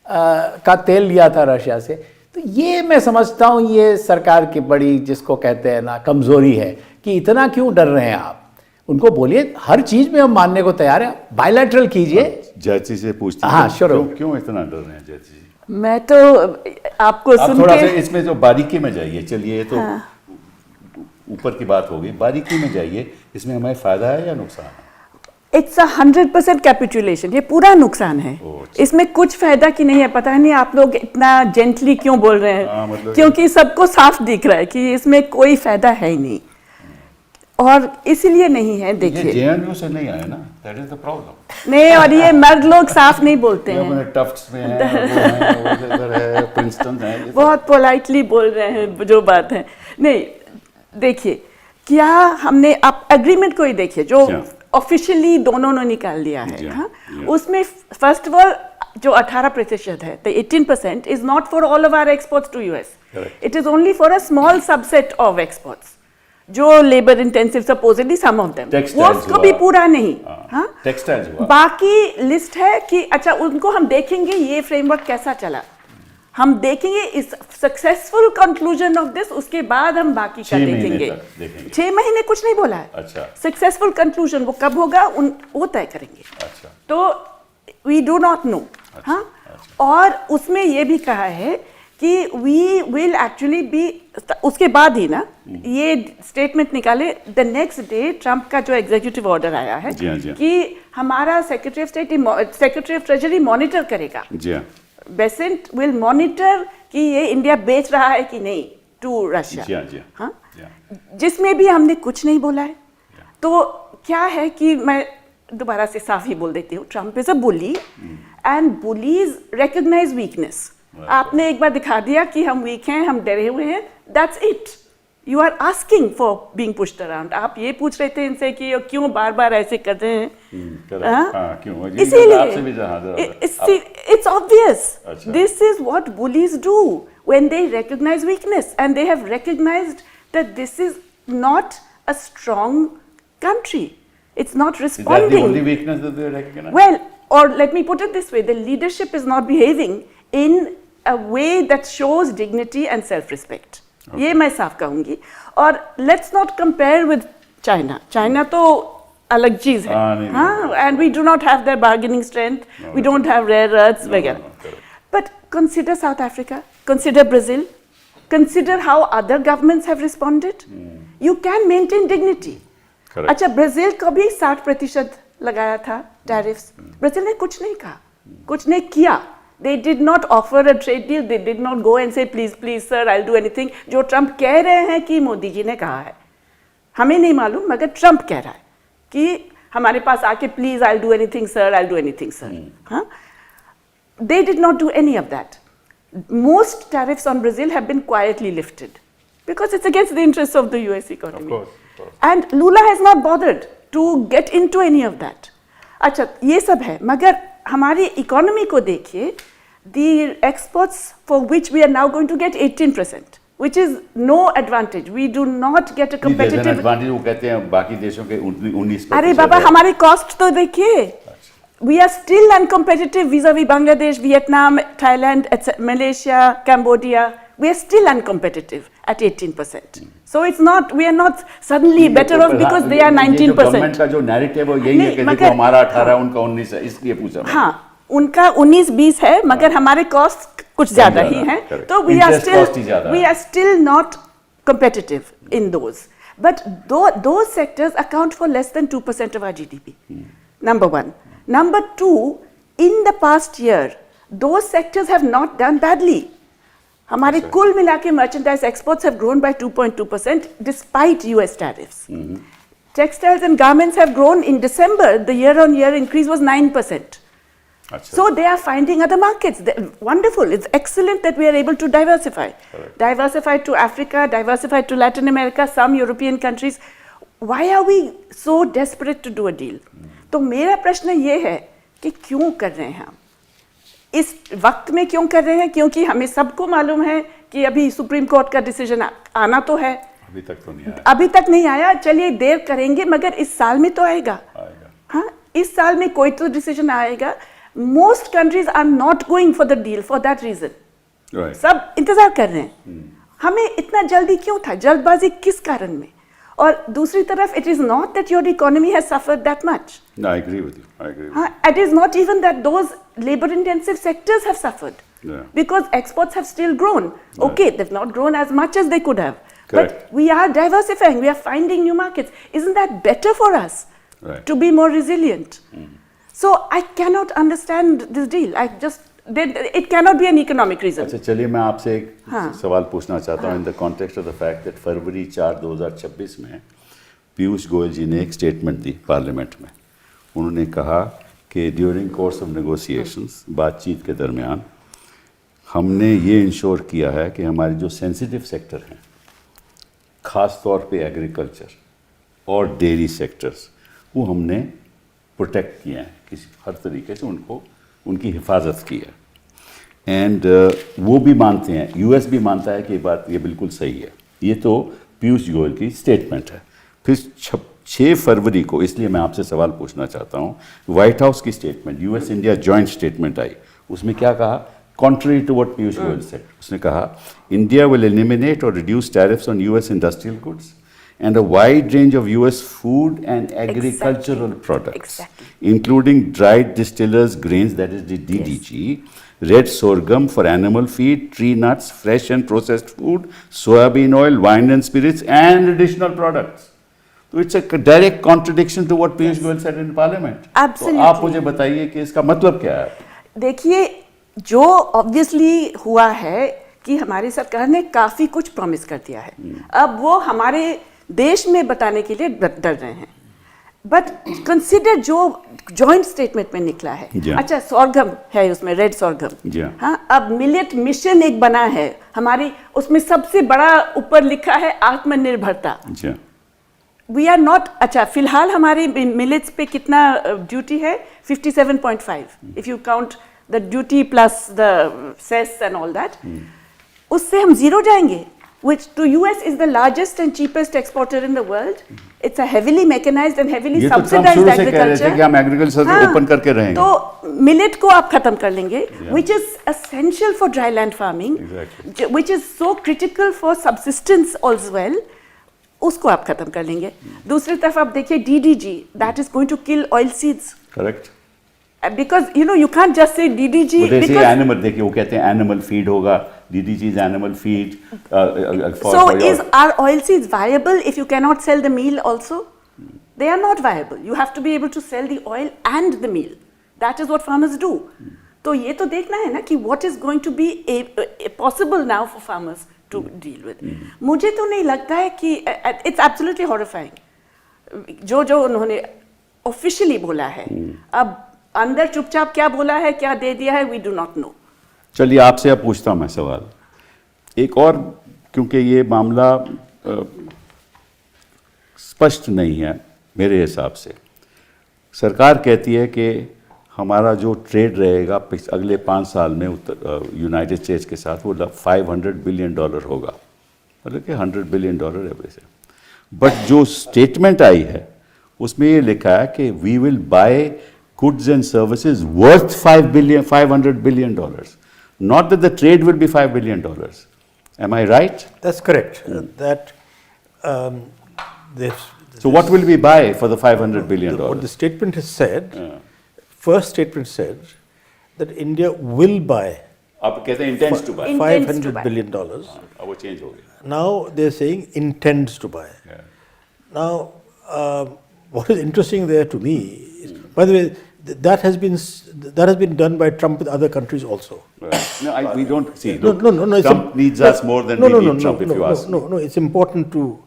का तेल लिया था रशिया से। तो ये मैं समझता हूँ ये सरकार की बड़ी, जिसको कहते हैं ना, कमज़ोरी है कि इतना क्यों डर रहे हैं आप। उनको बोलिए हर चीज़ में हम मानने को तैयार हैं, बायलैटरल कीजिए। जैची से पूछते हाँ, शुरू। क्यों इतना डर रहे हैं जैची जी? मैं तो आपको आप सुन थोड़ा के सा इसमें जो बारीकी में जाइए। चलिए, ये तो ऊपर की बात होगी, बारीकी में जाइए। इसमें हमें फ़ायदा है या नुकसान है? इट्स 100% कैपिटुलेशन, ये पूरा नुकसान है। इसमें कुछ फायदा की नहीं है। पता नहीं आप लोग इतना जेंटली क्यों बोल रहे हैं, मतलब क्योंकि सबको साफ दिख रहा है कि इसमें कोई फायदा है ही नहीं, और इसीलिए नहीं है। देखिए, जेएनयू से नहीं आया ना, दैट इज द प्रॉब्लम। नहीं, और ये मर्द लोग साफ नहीं बोलते हैं, टफ्ट्स में है, वो इधर है, प्रिंसटन है, बहुत पोलाइटली बोल रहे हैं जो बात है। नहीं, देखिए, क्या हमने, आप एग्रीमेंट को ही देखिए जो ऑफिशियली दोनों ने निकाल दिया है। हाँ, उसमें फर्स्ट ऑफ ऑल जो 18% है, तो 18% is not for all of our exports to US, it is only for a small subset of exports जो labour intensive, supposedly some of them, वो उसको भी पूरा नहीं। हाँ, टेक्सटाइल्स हुआ, बाकी लिस्ट है कि अच्छा उनको हम देखेंगे ये फ्रेमवर्क कैसा चला, हम देखेंगे इस सक्सेसफुल कंक्लूजन ऑफ दिस, उसके बाद हम बाकी का देखेंगे। 6 महीने कुछ नहीं बोला है। अच्छा, सक्सेसफुल कंक्लूजन वो कब होगा वो तय करेंगे। अच्छा, तो वी डू नॉट नो। हाँ, और उसमें ये भी कहा है कि वी विल एक्चुअली बी, उसके बाद ही ना ये स्टेटमेंट निकाले द नेक्स्ट डे, ट्रंप का जो एग्जीक्यूटिव ऑर्डर आया है कि हमारा secretary of state, secretary of treasury monitor करेगा, बेसेंट विल मॉनिटर कि ये इंडिया बेच रहा है कि नहीं टू रशिया। हाँ, जिसमें भी हमने कुछ नहीं बोला है। तो क्या है कि मैं दोबारा से साफ ही बोल देती हूँ, Trump is a bully and bullies recognise weakness. आपने एक बार दिखा दिया कि हम वीक हैं, हम डरे हुए हैं, that's it. You are asking for being pushed around. आप ये पूछ रहे थे इनसे कि ये क्यों बार बार ऐसे कर रहे हैं? हाँ, क्यों? आपसे भी इसीलिए it's obvious. अच्छा। This is what bullies do when they recognize weakness, and they have recognized that this is not a strong country. It's not Is that the responding. only weakness that they recognize? Well, or let me put it this way, the leadership is not behaving in a way that shows dignity and self-respect. ये मैं साफ कहूँगी. और let's not compare with China. China तो अलग चीज़ है. नहीं, हाँ, and we do not have their bargaining strength. We don't have rare earths वगैरह. correct. But consider South Africa, consider Brazil, consider how other governments have responded. You can maintain dignity. Correct. अच्छा, Brazil का भी 60% लगाया था tariffs. Brazil ने कुछ नहीं कहा, कुछ नहीं किया. They did not offer a trade deal. They did not go and say please, please sir, I'll do anything. जो ट्रम्प कह रहे हैं कि मोदी जी ने कहा है, हमें नहीं मालूम, मगर ट्रम्प कह रहा है कि हमारे पास आके please I'll do anything sir, I'll do anything sir. हाँ? They did not do any of that. Most tariffs on Brazil have been quietly lifted because it's against the interests of the US economy. Of course. And Lula has not bothered to get into any of that. अच्छा, ये सब है, मगर हमारी economy को देखिए. The exports for which we are now going to get 18%, which is no advantage. We do not get a competitive advantage. वो कहते हैं बाकी देशों के 19%. अरे बाबा, हमारी कॉस्ट तो देखिए. We are still uncompetitive vis-a-vis Bangladesh, Vietnam, Thailand, Malaysia, Cambodia. We are still uncompetitive at 18%. So it's not, we are not suddenly better off because they are 19%. Government का जो नैरेटिव है यही है कि देखो हमारा 18 उनका 19 है, इसलिए पूछा मैं. हाँ, उनका 19-20 है, मगर हमारे कॉस्ट कुछ ज्यादा ही हैं. तो we are still not competitive in those. But those sectors account for less than 2% of our GDP. Number one. Number two, in the past year, those sectors have not done badly. हमारे कुल मिला के merchandise exports have grown by 2.2% despite US tariffs. Textiles and garments have grown. In December, the year-on-year increase was 9%. So they are finding other markets. Wonderful. It's excellent that we are able to diversify. Correct. Diversify to Africa, diversify to Latin America, some European countries. Why are we so desperate to do a deal? तो मेरा प्रश्न ये है कि क्यों कर रहे हैं हम? इस वक्त में क्यों कर रहे हैं? क्योंकि हमें सबको मालूम है कि अभी सुप्रीम कोर्ट का डिसीजन आना तो है. अभी तक तो नहीं आया. अभी तक नहीं आया. चलिए देर करेंगे, मगर इस साल में तो आएगा. हाँ, इस साल में कोई तो डिसीजन आएगा. Most countries are not going for the deal for that reason. Right. सब इंतजार कर रहे हैं. हमें इतना जल्दी क्यों था? जल्दबाजी किस कारण में? और दूसरी तरफ, it is not that your economy has suffered that much. No, I agree with you. I agree. हाँ, it is not even that those labor-intensive sectors have suffered. Yeah. Because exports have still grown. Okay, they've not grown as much as they could have. Correct. But we are diversifying. We are finding new markets. Isn't that better for us? Right. To be more resilient? So I cannot understand this deal. It cannot be an economic reason. अच्छा, चलिए मैं आपसे एक सवाल पूछना चाहता हूँ. In the context of the fact that February 4, 2026 में पीयूष गोयल जी ने एक स्टेटमेंट दी पार्लियामेंट में. उन्होंने कहा कि ड्यूरिंग कोर्स ऑफ नेगोशिएशंस, बातचीत के दरमियान, हमने ये इंश्योर किया है कि हमारे जो सेंसिटिव सेक्टर हैं, ख़ास तौर पे एग्रीकल्चर और डेयरी सेक्टर्स, वो हमने प्रोटेक्ट किए हैं, किसी हर तरीके से उनको उनकी हिफाजत की है. एंड वो भी मानते हैं, यूएस भी मानता है कि ये बात ये बिल्कुल सही है. ये तो पीयूष गोयल की स्टेटमेंट है. फिर 6 फरवरी को, इसलिए मैं आपसे सवाल पूछना चाहता हूँ, व्हाइट हाउस की statement, US India joint statement आई. उसमें क्या कहा? Contrary to what Piyush Goyal said, उसने कहा India will eliminate or reduce tariffs on US industrial goods and a wide range of US food and agricultural products, including dried distillers grains, that is the DDG, red sorghum for animal feed, tree nuts, fresh and processed food, soybean oil, wine and spirits, and additional products. So it's a direct contradiction to what Piyush Goyal said in Parliament. Absolutely. तो आप मुझे बताइए कि इसका मतलब क्या है? देखिए, जो ऑब्वियसली हुआ है कि हमारी सरकार ने काफ़ी कुछ प्रॉमिस कर दिया है. अब वो हमारे देश में बताने के लिए डर रहे हैं. बट कंसिडर जो जॉइंट स्टेटमेंट में निकला है, जी हाँ। अच्छा sorghum है उसमें, रेड sorghum, जी हाँ। हाँ, अब मिलेट मिशन एक बना है हमारी, उसमें सबसे बड़ा ऊपर लिखा है आत्मनिर्भरता। जी हाँ। वी आर नॉट, अच्छा फिलहाल हमारे मिलेट्स पे कितना ड्यूटी है? 57.5 if you count the duty plus the cess and all that, उससे हम जीरो जाएंगे, which to US is the largest and cheapest exporter in the world. It's a heavily mechanized and heavily ये तो Trump subsidized शुरू से कह रहे थे agriculture. कि हम एग्रीकल्चर हाँ, ओपन करके रहेंगे। तो मिलेट को आप खत्म कर लेंगे, which is essential for dry land farming, Exactly. which is so critical for subsistence as well. उसको आप खत्म कर लेंगे। दूसरी तरफ आप देखिए DDG, that is going to kill oil seeds. Correct. Because you can't just say DDG वो जैसे because एनिमल, देखिए वो कहते हैं एनिमल फीड होगा, DDG is animal feed. so are oil seeds viable if you cannot sell the meal also? They are not viable. You have to be able to sell the oil and the meal. That is what farmers do. तो ये तो देखना है ना कि what is going to be possible now for farmers to deal with. मुझे तो नहीं लगता है कि it's absolutely horrifying. जो उन्होंने officially बोला है, अब अंदर चुपचाप क्या बोला है, क्या दे दिया है, we do not know. चलिए आपसे अब पूछता हूँ मैं सवाल एक और, क्योंकि ये मामला स्पष्ट नहीं है मेरे हिसाब से। सरकार कहती है कि हमारा जो ट्रेड रहेगा अगले 5 साल में यूनाइटेड स्टेट्स के साथ वो $500 बिलियन होगा, मतलब कि $100 बिलियन एवरी से। बट जो स्टेटमेंट आई है उसमें ये लिखा है कि we will buy goods and services worth $500 billion. Not that the trade will be $5 billion. Am I right? That's correct. That So what will we buy for the $500 billion? what the statement has said, first statement said that India will buy आप कहते हैं intends to buy. Intends to $500 buy. billion. अब वो change हो गया. Now they're saying intends to buy. Yeah. Now, what is interesting there to me is, by the way, that has been done by Trump with other countries also. Right. No, we don't see. No, Look, no, no, no. Trump needs us more than we need Trump, if you ask me. No, it's important to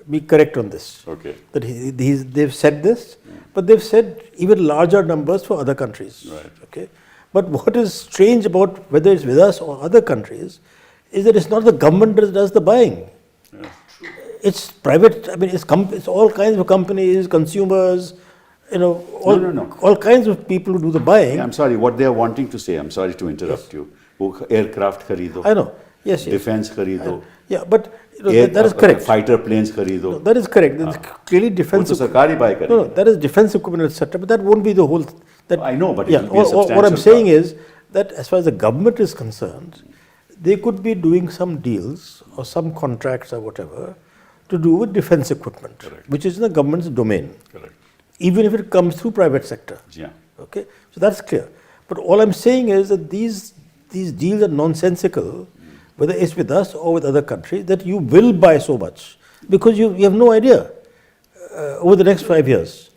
be correct on this. Okay. That they've said this, but they've said even larger numbers for other countries. Right. Okay. But what is strange about whether it's with us or other countries is that it's not the government that does the buying. Yeah. It's private. I mean, it's all kinds of companies, consumers. All kinds of people who do the buying. Yeah, I'm sorry, what they are wanting to say, I'm sorry to interrupt you. वो aircraft खरीदो. I know. Yes. Defense खरीदो. Yeah, but that is correct. Fighter planes खरीदो. No, that is correct. That's clearly defense. वो तो सरकार ही buy करेगी. No, that is defense equipment, etc. But that won't be the whole. I know, but it yeah. will be a substantial What I'm saying part. is that as far as the government is concerned, they could be doing some deals or some contracts or whatever to do with defense equipment, Correct. which is in the government's domain. Correct. Even if it comes through private sector. Yeah. Okay, so that's clear. But all I'm saying is that these deals are nonsensical, whether it's with us or with other countries, that you will buy so much because you have no idea over the next 5 years.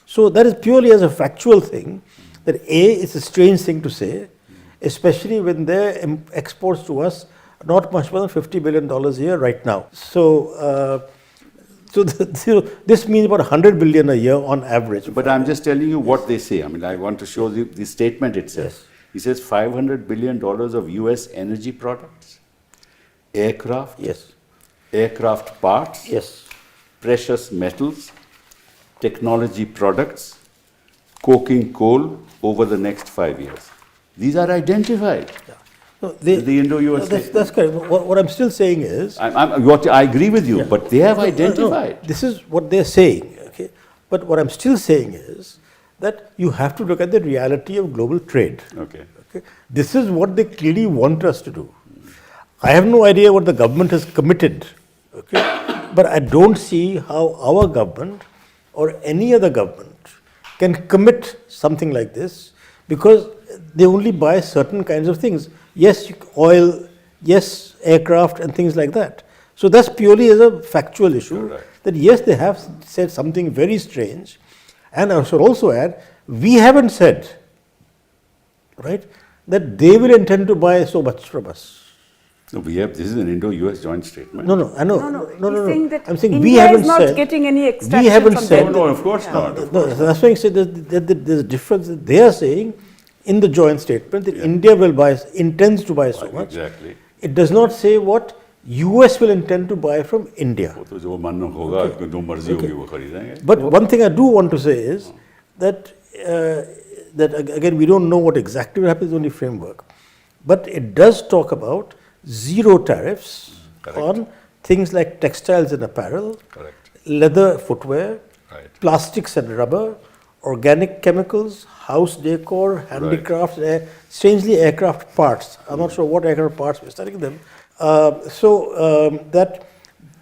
So that is purely as a factual thing. That it's a strange thing to say, especially when their exports to us are not much more than $50 billion a year right now. So. This means about 100 billion a year on average. But I'm just telling you what they say. I mean, I want to show you the statement itself. Yes. He says $500 billion of US energy products, aircraft, Yes. aircraft parts, Yes. precious metals, technology products, coking coal over the next 5 years. These are identified. No, The Indo-US that's correct. What I'm still saying is, I agree with you, but they have identified. this is what they're saying. Okay, but what I'm still saying is that you have to look at the reality of global trade. Okay. Okay, this is what they clearly want us to do. I have no idea what the government has committed. Okay, but I don't see how our government or any other government can commit something like this because they only buy certain kinds of things. Yes, oil, yes, aircraft and things like that. So that's purely as a factual issue. Correct. That yes, they have said something very strange. And I should also add, we haven't said, right, that they will intend to buy so much from us. So we have, this is an Indo-US joint statement. No, I know. He's saying that I'm saying India we haven't is not said. getting any We extraction haven't from said. them. No, of course not. No, that's why I said that there's a difference. They are saying in the joint statement that India will buy, intends to buy so much. Exactly. It does not say what US will intend to buy from India. वो तो जो मन होगा, जो मर्जी होगी वो खरीदेंगे. But one thing I do want to say is that again we don't know what exactly will happen. It's only framework, but it does talk about zero tariffs on things like textiles and apparel, Correct. leather, footwear, Right. plastics and rubber, organic chemicals, house decor, handicrafts, strangely aircraft parts. I'm not sure what aircraft parts we're studying them.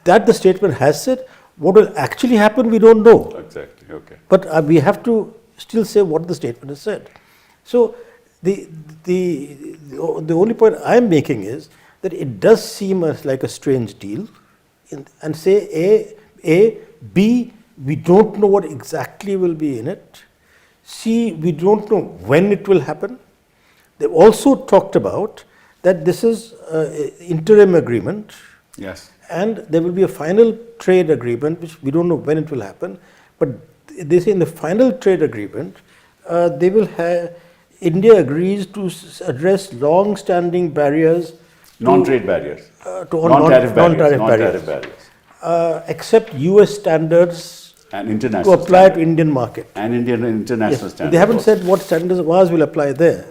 That the statement has said. What will actually happen, we don't know. Exactly. Okay. But we have to still say what the statement has said. So the only point I'm making is that it does seem like a strange deal, and say A, B, we don't know what exactly will be in it. C, we don't know when it will happen. They've also talked about that this is an interim agreement. Yes. And there will be a final trade agreement, which we don't know when it will happen. But they say in the final trade agreement, they will have India agrees to address long-standing barriers, Non-trade barriers. non-tariff Non-tariff barriers. Except US standards And to international apply to standards. Indian market. And Indian international Yes, standards. they haven't also. said what standards of ours will apply there.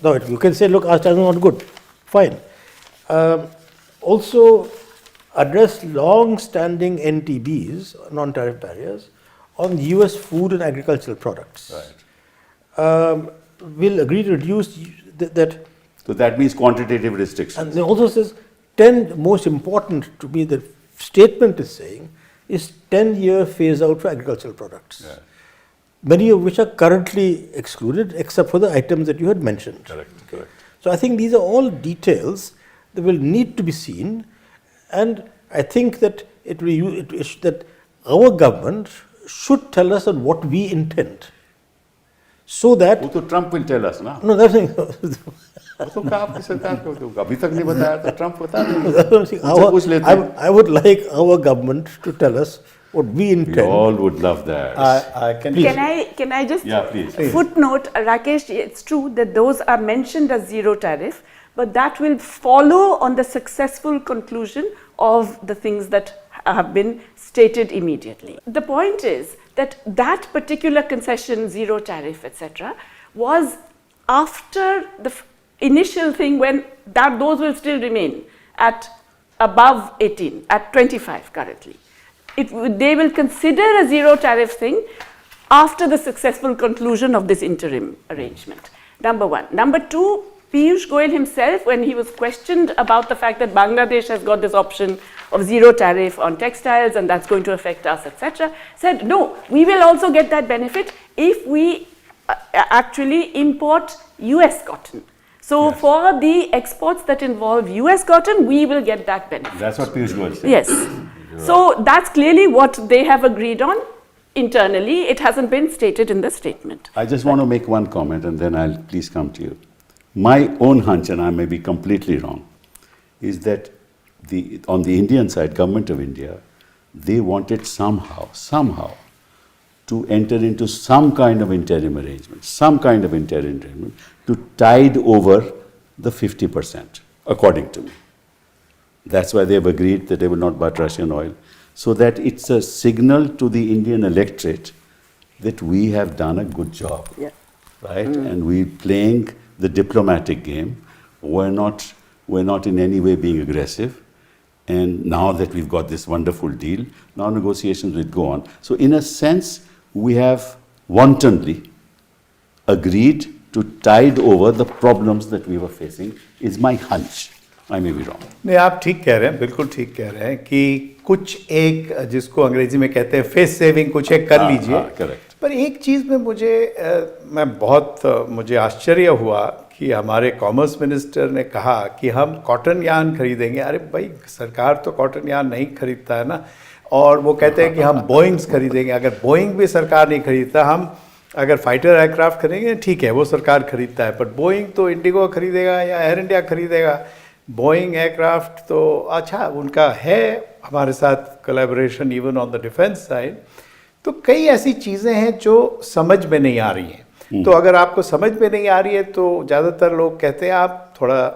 No, you can say, look, our standards are not good. Fine. Also, address long-standing NTBs, non-tariff barriers, on US food and agricultural products. Right. Will agree to reduce that. So that means quantitative restrictions. And it also says 10, most important to me, the statement is saying, is 10-year phase out for agricultural products. Yeah. Many of which are currently excluded except for the items that you had mentioned. Correct. Correct. So I think these are all details that will need to be seen, and I think that that our government should tell us on what we intend, so that वो तो Trump will tell us ना. no, that's वो तो कहा आपकी सरकार को तो अभी तक नहीं बताया तो ट्रम्प बता देंगे. उनसे पूछ लेते हैं. I would like our government to tell us what we We intend. all would love that. I can Can I just Yeah, please. footnote, Rakesh? It's true that those are mentioned as zero tariff, but that will follow on the successful conclusion of the things that have been stated immediately. The point is that that particular concession, zero tariff, etc., was after the initial thing when those will still remain at above 18, at 25 currently. They will consider a zero tariff thing after the successful conclusion of this interim arrangement. Number one. Number two, Piyush Goyal himself, when he was questioned about the fact that Bangladesh has got this option of zero tariff on textiles and that's going to affect us, etc., said, no, we will also get that benefit if we actually import US cotton. So for the exports that involve US cotton, we will get that benefit. That's what Piyush Goyal said. Yes. So that's clearly what they have agreed on internally. It hasn't been stated in the statement. I just want to make one comment and then I'll please come to you. My own hunch, and I may be completely wrong, is that on the Indian side, government of India, they wanted somehow to enter into some kind of interim arrangement, to tide over the 50%, according to me. That's why they have agreed that they will not buy Russian oil, so that it's a signal to the Indian electorate that we have done a good job, right? And we're playing the diplomatic game. We're not in any way being aggressive. And now that we've got this wonderful deal, now negotiations will go on. So in a sense, we have wantonly agreed to tide over the problems that we were facing, is my hunch. I may be wrong. नहीं, आप ठीक कह रहे हैं, बिल्कुल ठीक कह रहे हैं कि कुछ एक जिसको अंग्रेजी में कहते हैं फेस सेविंग कुछ एक कर लीजिए। करेक्ट। पर एक चीज़ में मुझे आश्चर्य हुआ कि हमारे कॉमर्स मिनिस्टर ने कहा कि हम कॉटन यार्न खरीदेंगे। अरे भाई, सरकार तो कॉटन यार्न नहीं खरीदता है ना। और वो कहते हैं कि हम बोइंग्स खरीदेंगे। अगर बोइंग भी सरकार नहीं खरीदता, हम अगर फाइटर एयरक्राफ्ट खरीदेंगे, ठीक है, वो सरकार खरीदता है, पर बोइंग तो इंडिगो खरीदेगा या एयर इंडिया खरीदेगा। बोइंग एयरक्राफ्ट तो अच्छा उनका है हमारे साथ collaboration even on the defence side. तो कई ऐसी चीज़ें हैं जो समझ में नहीं आ रही हैं। तो अगर आपको समझ में नहीं आ रही है तो ज़्यादातर लोग कहते हैं आप थोड़ा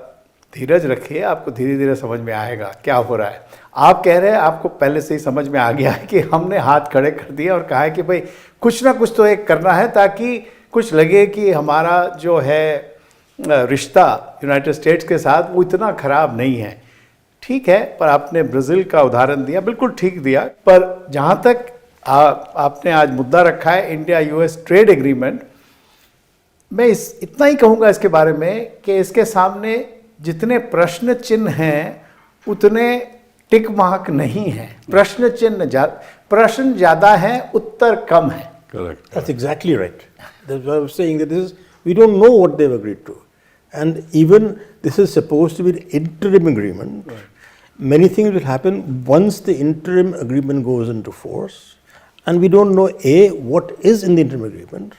धीरज रखिए, आपको धीरे धीरे समझ में आएगा क्या हो रहा है। आप कह रहे हैं आपको पहले से ही समझ में आ गया है कि हमने हाथ खड़े कर दिए और कहा है कि भाई कुछ ना कुछ तो एक करना है ताकि कुछ लगे कि हमारा जो है रिश्ता यूनाइटेड स्टेट्स के साथ वो इतना ख़राब नहीं है। ठीक है, पर आपने ब्राज़ील का उदाहरण दिया, बिल्कुल ठीक दिया। पर जहाँ तक आपने आज मुद्दा रखा है इंडिया यूएस ट्रेड एग्रीमेंट, मैं इतना ही कहूँगा इसके बारे में कि इसके सामने जितने प्रश्न चिन्ह हैं उतने टिक मार्क नहीं है। प्रश्न ज़्यादा हैं, उत्तर कम है। Correct. That's exactly right. That's why I was saying that we don't know what they've agreed to. And even this is supposed to be an interim agreement. Right. Many things will happen once the interim agreement goes into force. And we don't know A, what is in the interim agreement,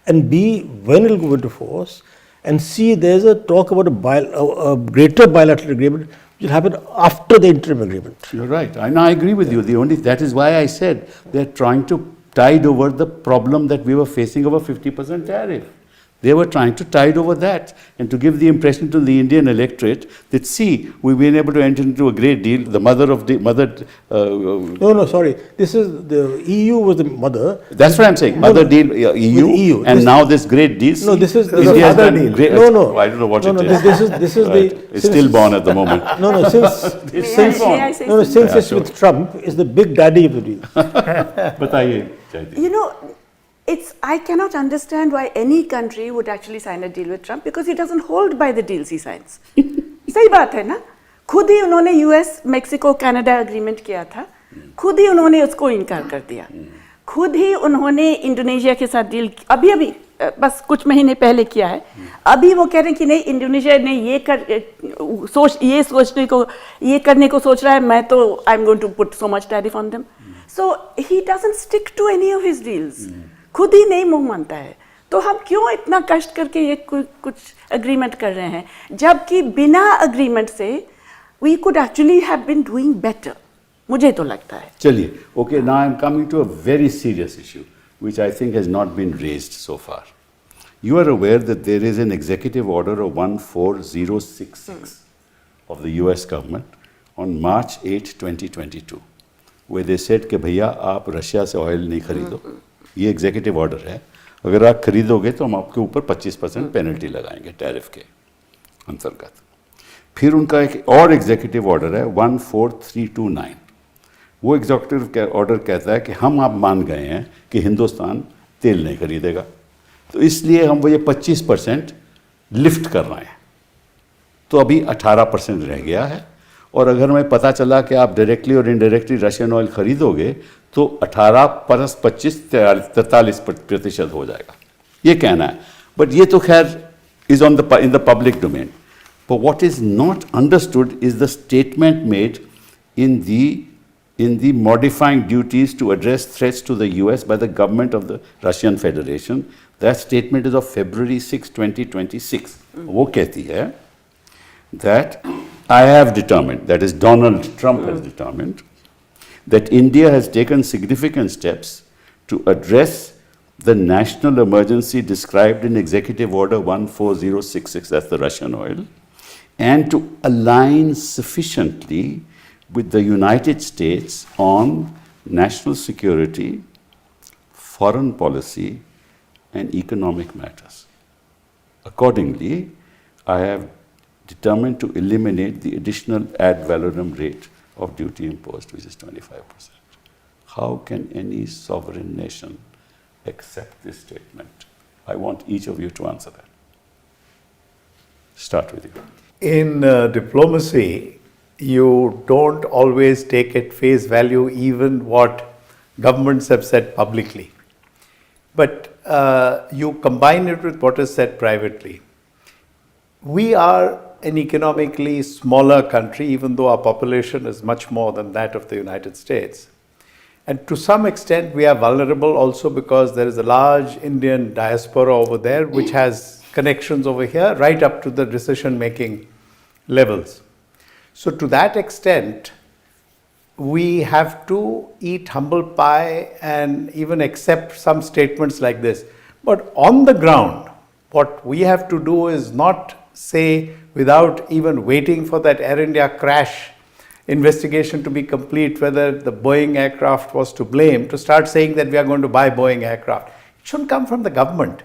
and B, when it will go into force, and C, there's a talk about a greater bilateral agreement which will happen after the interim agreement. You're right. I agree with you. That is why I said they're trying to tide over the problem that we were facing of a 50% tariff. They were trying to tide over that and to give the impression to the Indian electorate that, see, we've been able to enter into a great deal. The No, sorry. This is the EU was the mother. That's what I'm saying. Mother deal EU, and now this great deal. No, this is the India has other done deal. great. No. I don't know what it is. This is Right. the. It's stillborn at the moment. No, since it's with Trump, is the big daddy of the deal. बताइए You know, I cannot understand why any country would actually sign a deal with Trump because he doesn't hold by the deals he signs. सही बात है ना? खुद ही उन्होंने US, Mexico, Canada agreement किया था, खुद ही उन्होंने उसको इनकार कर दिया, खुद ही उन्होंने इंडोनेशिया के साथ डील अभी बस कुछ महीने पहले किया है। अभी वो कह रहे हैं कि नहीं, इंडोनेशिया ने ये करने को सोच रहा है, मैं तो I am going to put so much tariff on them. So he doesn't stick to any of his deals. खुद ही नहीं मुंह मानता है, तो हम क्यों इतना कष्ट करके ये कुछ एग्रीमेंट कर रहे हैं, जबकि बिना एग्रीमेंट से we could actually have been doing better, मुझे तो लगता है। चलिए, okay, now I am coming to a very serious issue which I think has not been raised so far. You are aware that there is an executive order of 14066 of the US government on March 8, 2022, where they said कि भैया आप Russia से oil नहीं खरीदो। ये executive order है, अगर आप खरीदोगे तो हम आपके ऊपर 25% पेनल्टी लगाएंगे टैरिफ के अंतर्गत। फिर उनका एक और एग्जीक्यूटिव ऑर्डर है 14329। वो एग्जीक्यूटिव ऑर्डर कहता है कि हम आप मान गए हैं कि हिंदुस्तान तेल नहीं खरीदेगा, तो इसलिए हम वो ये 25% लिफ्ट कर रहे हैं। तो अभी 18% रह गया है, और अगर हमें पता चला कि आप डायरेक्टली और इनडायरेक्टली रशियन ऑयल खरीदोगे तो 18 + 25 43% हो जाएगा, ये कहना है। बट ये तो खैर is in the public domain. But what is not understood is the statement made in the modifying duties to address threats to the US by the government of the Russian Federation. That statement is of February 6, 2026. वो कहती है that I have determined, that is Donald Trump has determined, that India has taken significant steps to address the national emergency described in Executive Order 14066, that's the Russian oil, and to align sufficiently with the United States on national security, foreign policy, and economic matters. Accordingly, I have determined to eliminate the additional ad valorem rate of duty imposed, which is 25%. How can any sovereign nation accept this statement? I want each of you to answer that. Start with you. In diplomacy, you don't always take at face value even what governments have said publicly. But you combine it with what is said privately. We are an economically smaller country, even though our population is much more than that of the United States. And to some extent, we are vulnerable also because there is a large Indian diaspora over there, which has connections over here, right up to the decision-making levels. So to that extent, we have to eat humble pie and even accept some statements like this. But on the ground, what we have to do is not say, without even waiting for that Air India crash investigation to be complete, whether the Boeing aircraft was to blame, to start saying that we are going to buy Boeing aircraft. It shouldn't come from the government.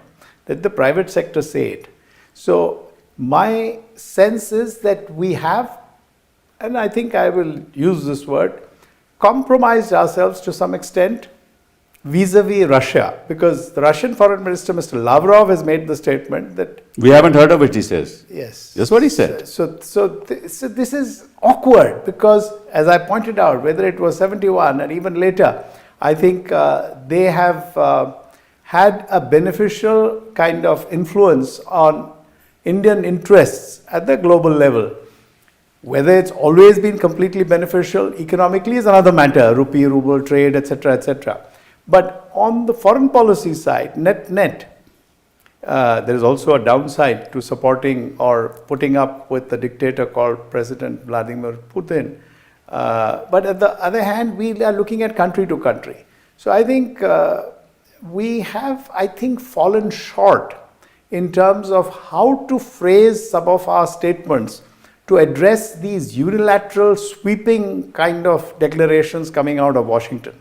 Let the private sector say it. So my sense is that we have, and I think I will use this word, compromised ourselves to some extent vis-a-vis Russia, because the Russian Foreign Minister, Mr. Lavrov, has made the statement that We haven't heard of it, he says. yes, That's what he said. So this is awkward because, as I pointed out, whether it was 71 and even later, I think they have had a beneficial kind of influence on Indian interests at the global level. Whether it's always been completely beneficial economically is another matter, rupee, ruble trade, etc., etc. But on the foreign policy side, net, there is also a downside to supporting or putting up with the dictator called President Vladimir Putin. But at the other hand, we are looking at country to country. So I think we have, fallen short in terms of how to phrase some of our statements to address these unilateral, sweeping kind of declarations coming out of Washington.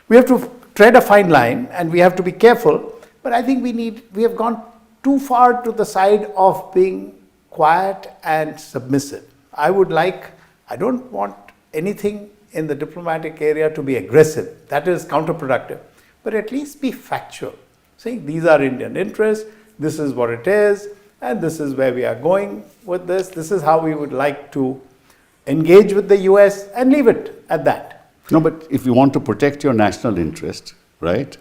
We have to tread a fine line and we have to be careful, but I think we have gone too far to the side of being quiet and submissive. I don't want anything in the diplomatic area to be aggressive. That is counterproductive. But at least be factual, saying these are Indian interests, this is what it is, and this is where we are going with this. This is how we would like to engage with the US and leave it at that. No, but if you want to protect your national interest, right,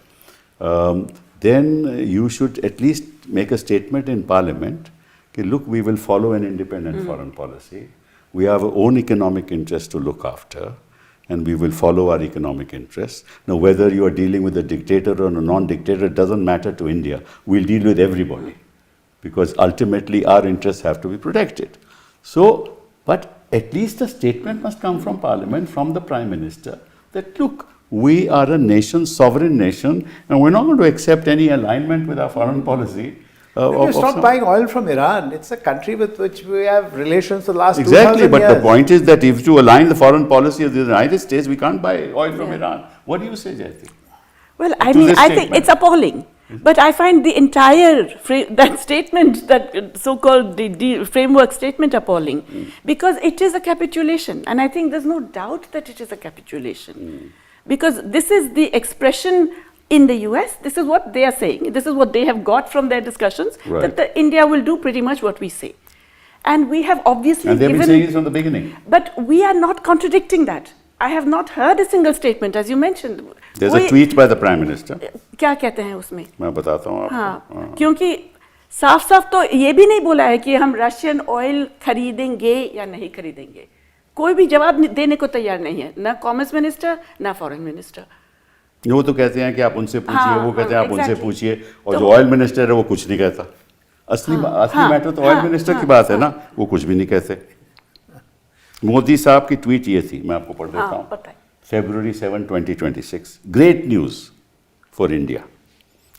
then you should at least make a statement in Parliament, okay, look, we will follow an independent foreign policy. We have our own economic interests to look after, and we will follow our economic interests. Now, whether you are dealing with a dictator or a non-dictator, it doesn't matter to India. We'll deal with everybody, because ultimately our interests have to be protected. So, but at least a statement must come from Parliament, from the Prime Minister, that look, we are a nation, sovereign nation, and we're not going to accept any alignment with our foreign policy. You stop buying oil from Iran. It's a country with which we have relations for the last Exactly, 2,000 but years. the point is that if to align the foreign policy of the United States, we can't buy oil from Iran. What do you say, Jayati? Well, To this I think statement. it's appalling. But I find the entire that statement, that so-called the framework statement, appalling, because it is a capitulation, and I think there's no doubt that it is a capitulation, because this is the expression in the US. This is what they are saying. This is what they have got from their discussions, Right. that India will do pretty much what we say, and we have obviously And they've been given. saying it from the beginning. But we are not contradicting that. I have not heard a single statement, as you mentioned. There's a tweet by the Prime Minister. क्या कहते हैं उसमें? मैं बताता हूँ आपको. हाँ, क्योंकि साफ साफ तो ये भी नहीं बोला है कि हम रशियन ऑयल खरीदेंगे या नहीं खरीदेंगे. कोई भी जवाब देने को तैयार नहीं है, ना कॉमर्स मिनिस्टर ना फॉरेन मिनिस्टर. वो तो कहते हैं कि आप उनसे पूछिए, हाँ, वो कहते हैं आप उनसे exactly. पूछिए, और तो- जो ऑयल मिनिस्टर है वो कुछ नहीं कहता. असली मैटर तो ऑयल मिनिस्टर की बात है ना, वो कुछ भी नहीं कहते. मोदी साहब की ट्वीट ये थी, मैं आपको पढ़ देता हाँ, हूँ. बताइए. February 7, 2026. Great news for India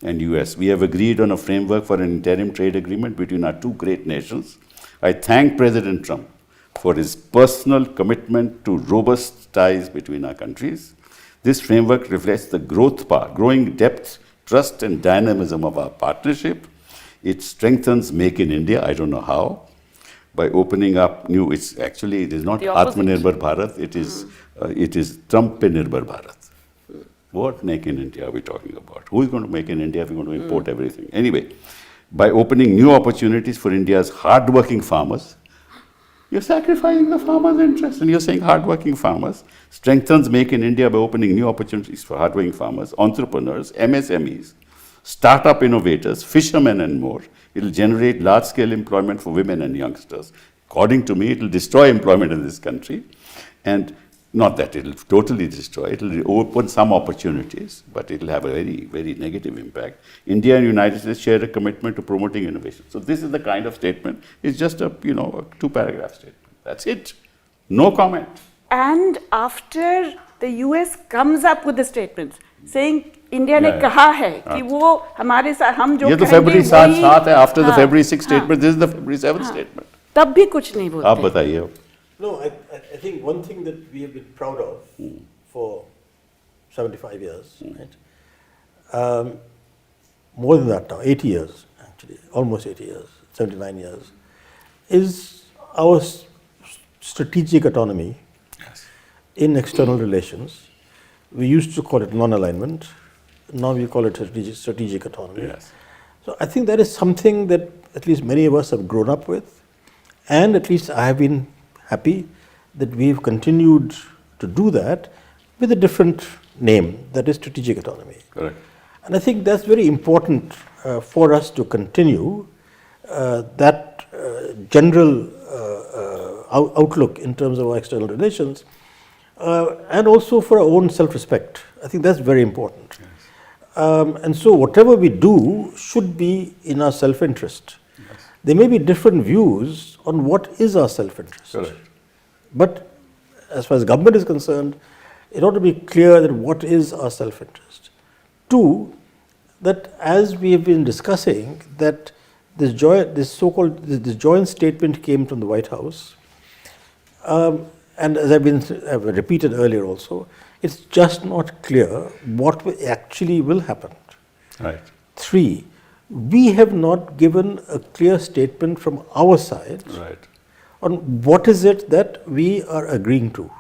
and US. We have agreed on a framework for an interim trade agreement between our two great nations. I thank President Trump for his personal commitment to robust ties between our countries. This framework reflects the growing depth, trust, and dynamism of our partnership. It strengthens Make in India. I don't know how. By opening up new, it is not The opposite. Atmanirbhar Bharat, it is Trump-Nirbhar Bharat. What Make in India are we talking about? Who is going to make in India if we're going to import everything? Anyway, by opening new opportunities for India's hardworking farmers, you're sacrificing the farmers' interest, and you're saying hardworking farmers, strengthens Make in India by opening new opportunities for hardworking farmers, entrepreneurs, MSMEs, startup innovators, fishermen, and more. It'll generate large-scale employment for women and youngsters. According to me, it'll destroy employment in this country, and not that it'll totally destroy, it'll open some opportunities, but it'll have a very, very negative impact. India and United States share a commitment to promoting innovation. So this is the kind of statement. It's just a, a two-paragraph statement. That's it. No comment. And after the US comes up with the statements saying India ने Yeah, yeah. कहा है कि वो हमारे साथ हम जो ये तो कहेंगे February वही- 7 है, after the हाँ, February 6 हाँ, statement, this is the February 7 statement. तब भी कुछ नहीं बोलते। आप बताइए अब। No, I think one thing that we have been proud of for 75 years, right? More than that now, 80 years actually, almost 80 years, 79 years, is our strategic autonomy in external relations. We used to call it non-alignment. Now we call it strategic autonomy. Yes. So I think that is something that at least many of us have grown up with, and at least I have been happy that we've continued to do that with a different name, that is strategic autonomy. Correct. And I think that's very important for us to continue that general outlook in terms of our external relations, and also for our own self-respect. I think that's very important. And so whatever we do should be in our self-interest. There may be different views on what is our self-interest. Correct. But as far as government is concerned, it ought to be clear that what is our self-interest. Two, that as we have been discussing, that this joint statement came from the White House, and as I've repeated earlier also, it's just not clear what actually will happen. Right. Three, we have not given a clear statement from our side Right. on what is it that we are agreeing to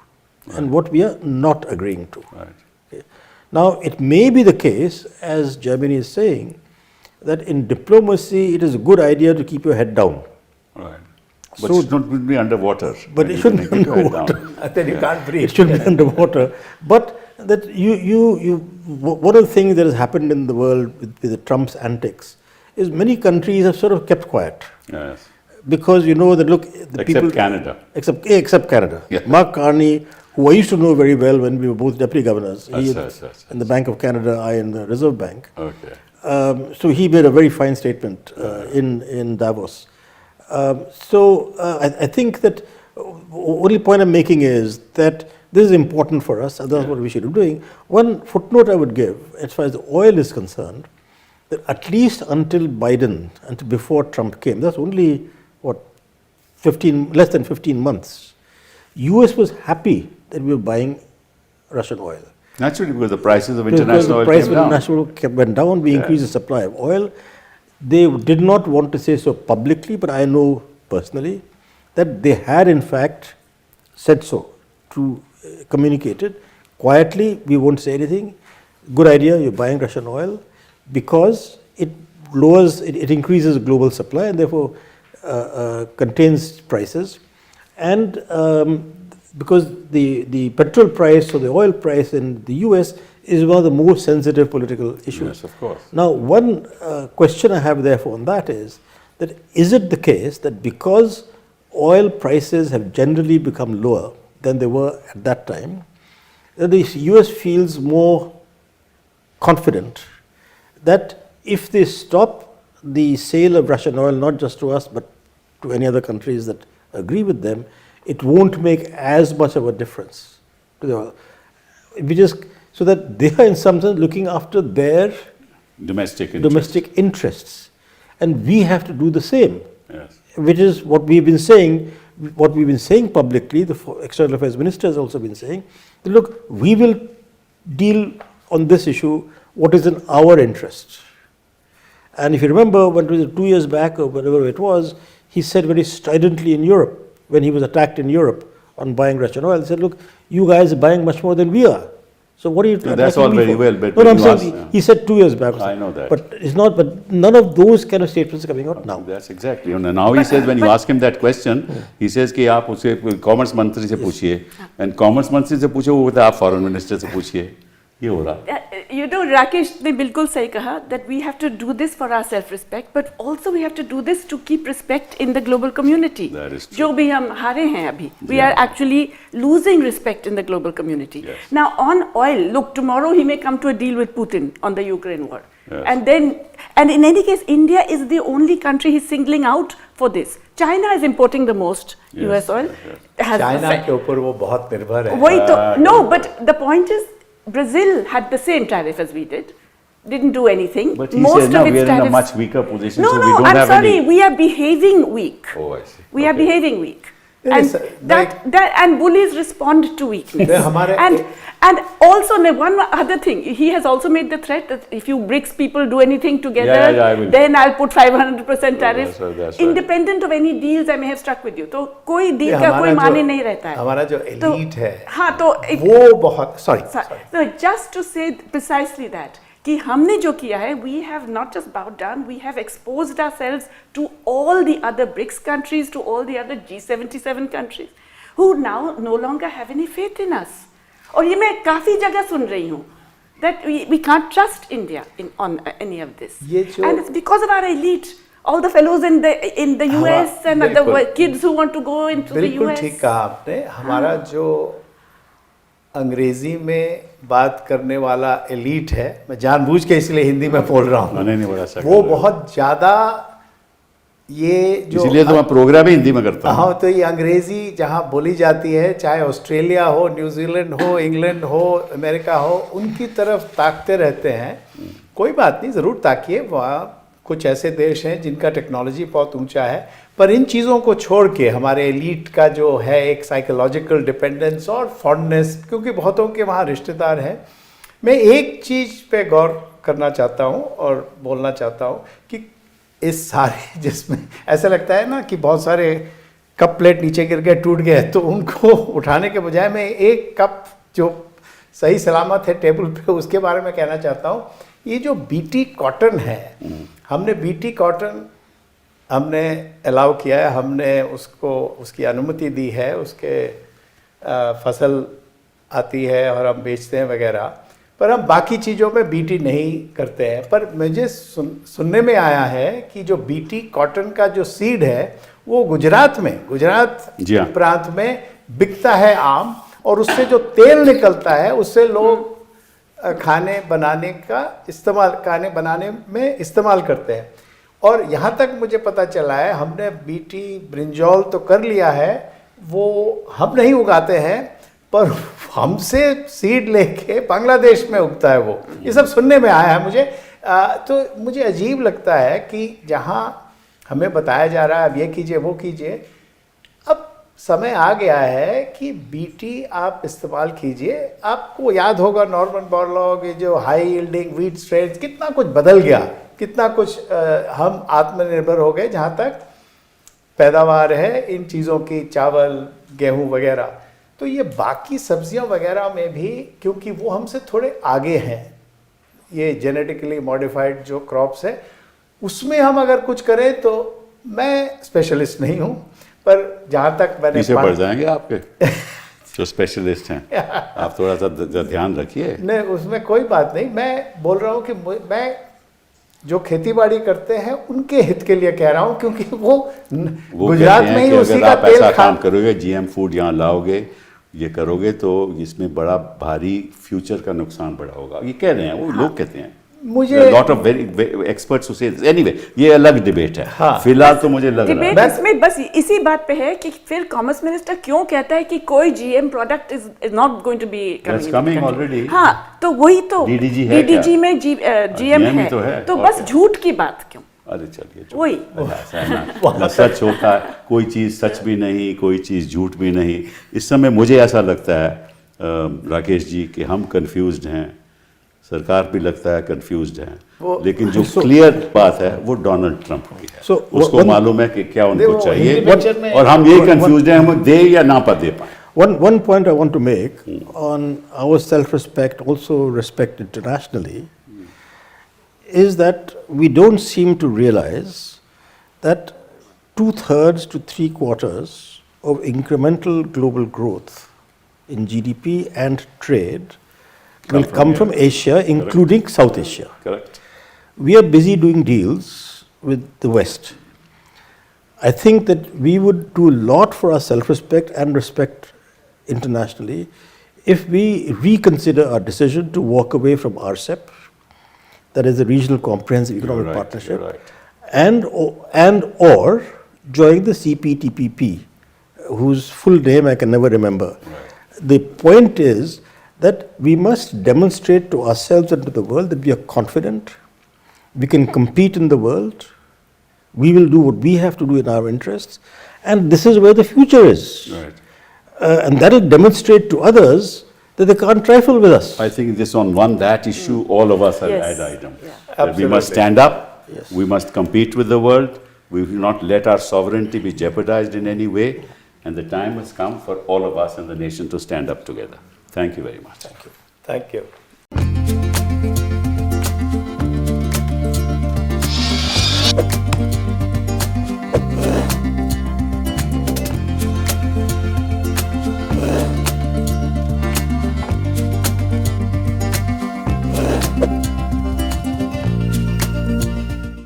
and what we are not agreeing to. Right. Okay. Now, it may be the case, as Germany is saying, that in diplomacy it is a good idea to keep your head down. Right. But So- it shouldn't be underwater. But it You shouldn't can be keep your head underwater. down. Then you can't breathe. It should be underwater. But that one of the things that has happened in the world with the Trump's antics is many countries have sort of kept quiet. Yes. Because you know that look, the Except people, Canada. except Canada. Yeah. Mark Carney, who I used to know very well when we were both deputy governors, he Yes. in the Bank of Canada, I in the Reserve Bank. Okay. So he made a very fine statement in Davos. I think that only point I'm making is that this is important for us, and that's what we should be doing. One footnote I would give, as far as the oil is concerned, that at least until Biden, until before Trump came, that's only less than 15 months. US was happy that we were buying Russian oil. Naturally, because the prices of Because international the oil price came of down. international oil went down, we increased the supply of oil. They did not want to say so publicly, but I know personally that they had in fact said so, to communicate it quietly. We won't say anything. Good idea, you're buying Russian oil, because it increases global supply and therefore contains prices. And because the petrol price or the oil price in the US is one of the most sensitive political issues. Yes, of course. Now, one question I have therefore on that is it the case that because oil prices have generally become lower than they were at that time, that the US feels more confident that if they stop the sale of Russian oil, not just to us but to any other countries that agree with them, it won't make as much of a difference to the oil. So that they are in some sense looking after their Domestic interest. domestic interests. And we have to do the same, Yes. which is what we've been saying publicly. The External Affairs Minister has also been saying, that look, we will deal on this issue what is in our interest. And if you remember, when it was 2 years back or whatever it was, he said very stridently in Europe, when he was attacked in Europe on buying Russian oil, he said, look, you guys are buying much more than we are. So what are you No, that's attacking all me very for? well, but No, when I'm you saying ask- he said 2 years back. I know that. But it's not. But none of those kind of statements are coming out now. That's exactly. And now he says, when you ask him that question, he says कि आप उसे commerce मंत्री से पूछिए, and commerce मंत्री से पूछे, वो बोलता है आप फॉरेन मिनिस्टर से पूछिए. ये हो रहा. You know, Rakesh ने बिल्कुल सही कहा that we have to do this for our self-respect, but also we have to do this to keep respect in the global community. That is true. जो भी हम हारे हैं अभी, we are actually losing respect in the global community. Yes. Now on oil, look, tomorrow he may come to a deal with Putin on the Ukraine war. Yes. And in any case, India is the only country he's singling out for this. China is importing the most Yes, US oil. yes. Has China के ऊपर वो बहुत निर्भर है. वही तो, no, but the point is, Brazil had the same tariff as we did, didn't do anything. But he said, no, we are in a much weaker position, No, so no, we don't I'm have sorry, any. we are behaving weak. Oh, I see. We are Okay. behaving weak. Yes, And like- and bullies respond to weakness. Yeah, हमारे- and also one other thing, he has also made the threat that if you BRICS people do anything together, Yeah, I will. then I'll put 500% tariff, that's right. independent of any deals I may have struck with you. तो कोई ये deal का हमारा कोई जो- माने नहीं रहता है. हमारा जो तो- elite है, हाँ तो वो बहुत sorry. So just to say precisely that कि हमने जो किया है, we have not just bowed down, we have exposed ourselves to all the other BRICS countries, to all the other G77 countries, who now no longer have any faith in us. और ये मैं काफी जगह सुन रही हूँ that we can't trust India on any of this. ये जो- And it's because of our elite, all the fellows in the US and the बिल्कुल। kids who want to go into the बिल्कुल US. ठीक कहा आपने. हमारा जो अंग्रेजी में बात करने वाला एलीट है, मैं जानबूझ के इसलिए हिंदी में बोल रहा हूँ, नहीं बड़ा अच्छा वो बहुत ज़्यादा ये जो इसलिए तो मैं प्रोग्राम ही हिंदी में करता हूँ. हाँ, तो ये अंग्रेजी जहाँ बोली जाती है, चाहे ऑस्ट्रेलिया हो, न्यूजीलैंड हो, इंग्लैंड हो, अमेरिका हो, उनकी तरफ ताकते रहते हैं. कोई बात नहीं, ज़रूर ताकिए. वहाँ कुछ ऐसे देश हैं जिनका टेक्नोलॉजी बहुत ऊंचा है, पर इन चीज़ों को छोड़ के हमारे एलीट का जो है एक साइकोलॉजिकल डिपेंडेंस और फॉन्डनेस, क्योंकि बहुतों के वहाँ रिश्तेदार हैं. मैं एक चीज़ पे गौर करना चाहता हूँ और बोलना चाहता हूँ कि इस सारे जिसमें ऐसा लगता है ना कि बहुत सारे कप प्लेट नीचे गिर गए, टूट गए, तो उनको उठाने के बजाय मैं एक कप जो सही सलामत है टेबल पे, उसके बारे में कहना चाहता हूँ. ये जो बीटी कॉटन है, हमने बीटी कॉटन हमने अलाउ किया है, हमने उसको उसकी अनुमति दी है, उसके फसल आती है और हम बेचते हैं वगैरह, पर हम बाकी चीज़ों में बीटी नहीं करते हैं. पर मुझे सुनने में आया है कि जो बीटी कॉटन का जो सीड है वो गुजरात जी हाँ। प्रांत में बिकता है आम, और उससे जो तेल निकलता है उससे लोग खाने बनाने में इस्तेमाल करते हैं. और यहाँ तक मुझे पता चला है, हमने बीटी ब्रिंजॉल तो कर लिया है, वो हम नहीं उगाते हैं, पर हमसे सीड लेके बांग्लादेश में उगता है वो. ये सब सुनने में आया है मुझे. तो मुझे अजीब लगता है कि जहाँ हमें बताया जा रहा है अब ये कीजिए वो कीजिए, अब समय आ गया है कि बीटी आप इस्तेमाल कीजिए. आपको याद होगा नॉर्मन बोरलॉग, ये जो हाई यील्डिंग व्हीट स्ट्रेन्स, कितना कुछ बदल गया, कितना कुछ हम आत्मनिर्भर हो गए जहाँ तक पैदावार है इन चीज़ों की, चावल, गेहूँ वगैरह. तो ये बाकी सब्जियां वगैरह में भी, क्योंकि वो हमसे थोड़े आगे हैं, ये जेनेटिकली मॉडिफाइड जो क्रॉप्स है, उसमें हम अगर कुछ करें तो, मैं स्पेशलिस्ट नहीं हूँ, पर जहाँ तक मैंने पीछे पड़ जाएंगे आपके जो स्पेशलिस्ट हैं. आप थोड़ा सा ध्यान रखिए. नहीं, उसमें कोई बात नहीं. मैं बोल रहा हूँ कि मैं जो खेती बाड़ी करते हैं उनके हित के लिए कह रहा हूँ, क्योंकि वो गुजरात में ही उसी का तेल ऐसा काम करोगे, जीएम फूड यहाँ लाओगे, ये करोगे, तो इसमें बड़ा भारी फ्यूचर का नुकसान बड़ा होगा. ये कह रहे हैं वो, लोग कहते हैं. मुझे lot of very experts who से, एनीवे ये अलग डिबेट है. हाँ. फिलहाल तो मुझे लग रहा डिबेट है इसमें बस इसी बात पे है कि फिर कॉमर्स मिनिस्टर क्यों कहता है कि कोई GM product is not going to be That's coming already. हाँ, तो वही तो DDG है DDG क्या? में जीएम GM ही है, तो है. तो बस Okay. झूठ की बात क्यों? अरे चलिए वही। ऐसा है ना, सच होता है, कोई चीज़ सच भी नहीं, कोई चीज़ झूठ भी नहीं. इस समय मुझे ऐसा लगता है राकेश जी कि हम कंफ्यूज्ड हैं, सरकार भी लगता है कंफ्यूज्ड है, लेकिन जो क्लियर बात है वो डोनाल्ड ट्रंप की है. उसको मालूम है कि क्या उनको चाहिए, और हम यही कंफ्यूज्ड हैं, हम दे या ना दे पाए. One point I want to make on our self-respect, also respect internationally, is that we don't seem to realize that 2/3 to 3/4 of incremental global growth in GDP and trade will come from Asia, including South Asia. Correct. We are busy doing deals with the West. I think that we would do a lot for our self-respect and respect internationally if we reconsider our decision to walk away from RCEP, that is the Regional Comprehensive Economic right, Partnership, you're right. and/or join the CPTPP, whose full name I can never remember. The point is that we must demonstrate to ourselves and to the world that we are confident, we can compete in the world, we will do what we have to do in our interests, and this is where the future is. Right. And that will demonstrate to others that they can't trifle with us. I think this on that issue, all of us are Yes. ad item. Yeah. That we must Absolutely. stand up, we must compete with the world, we will not let our sovereignty be jeopardized in any way, and the time has come for all of us and the nation to stand up together. Thank you very much. Thank you.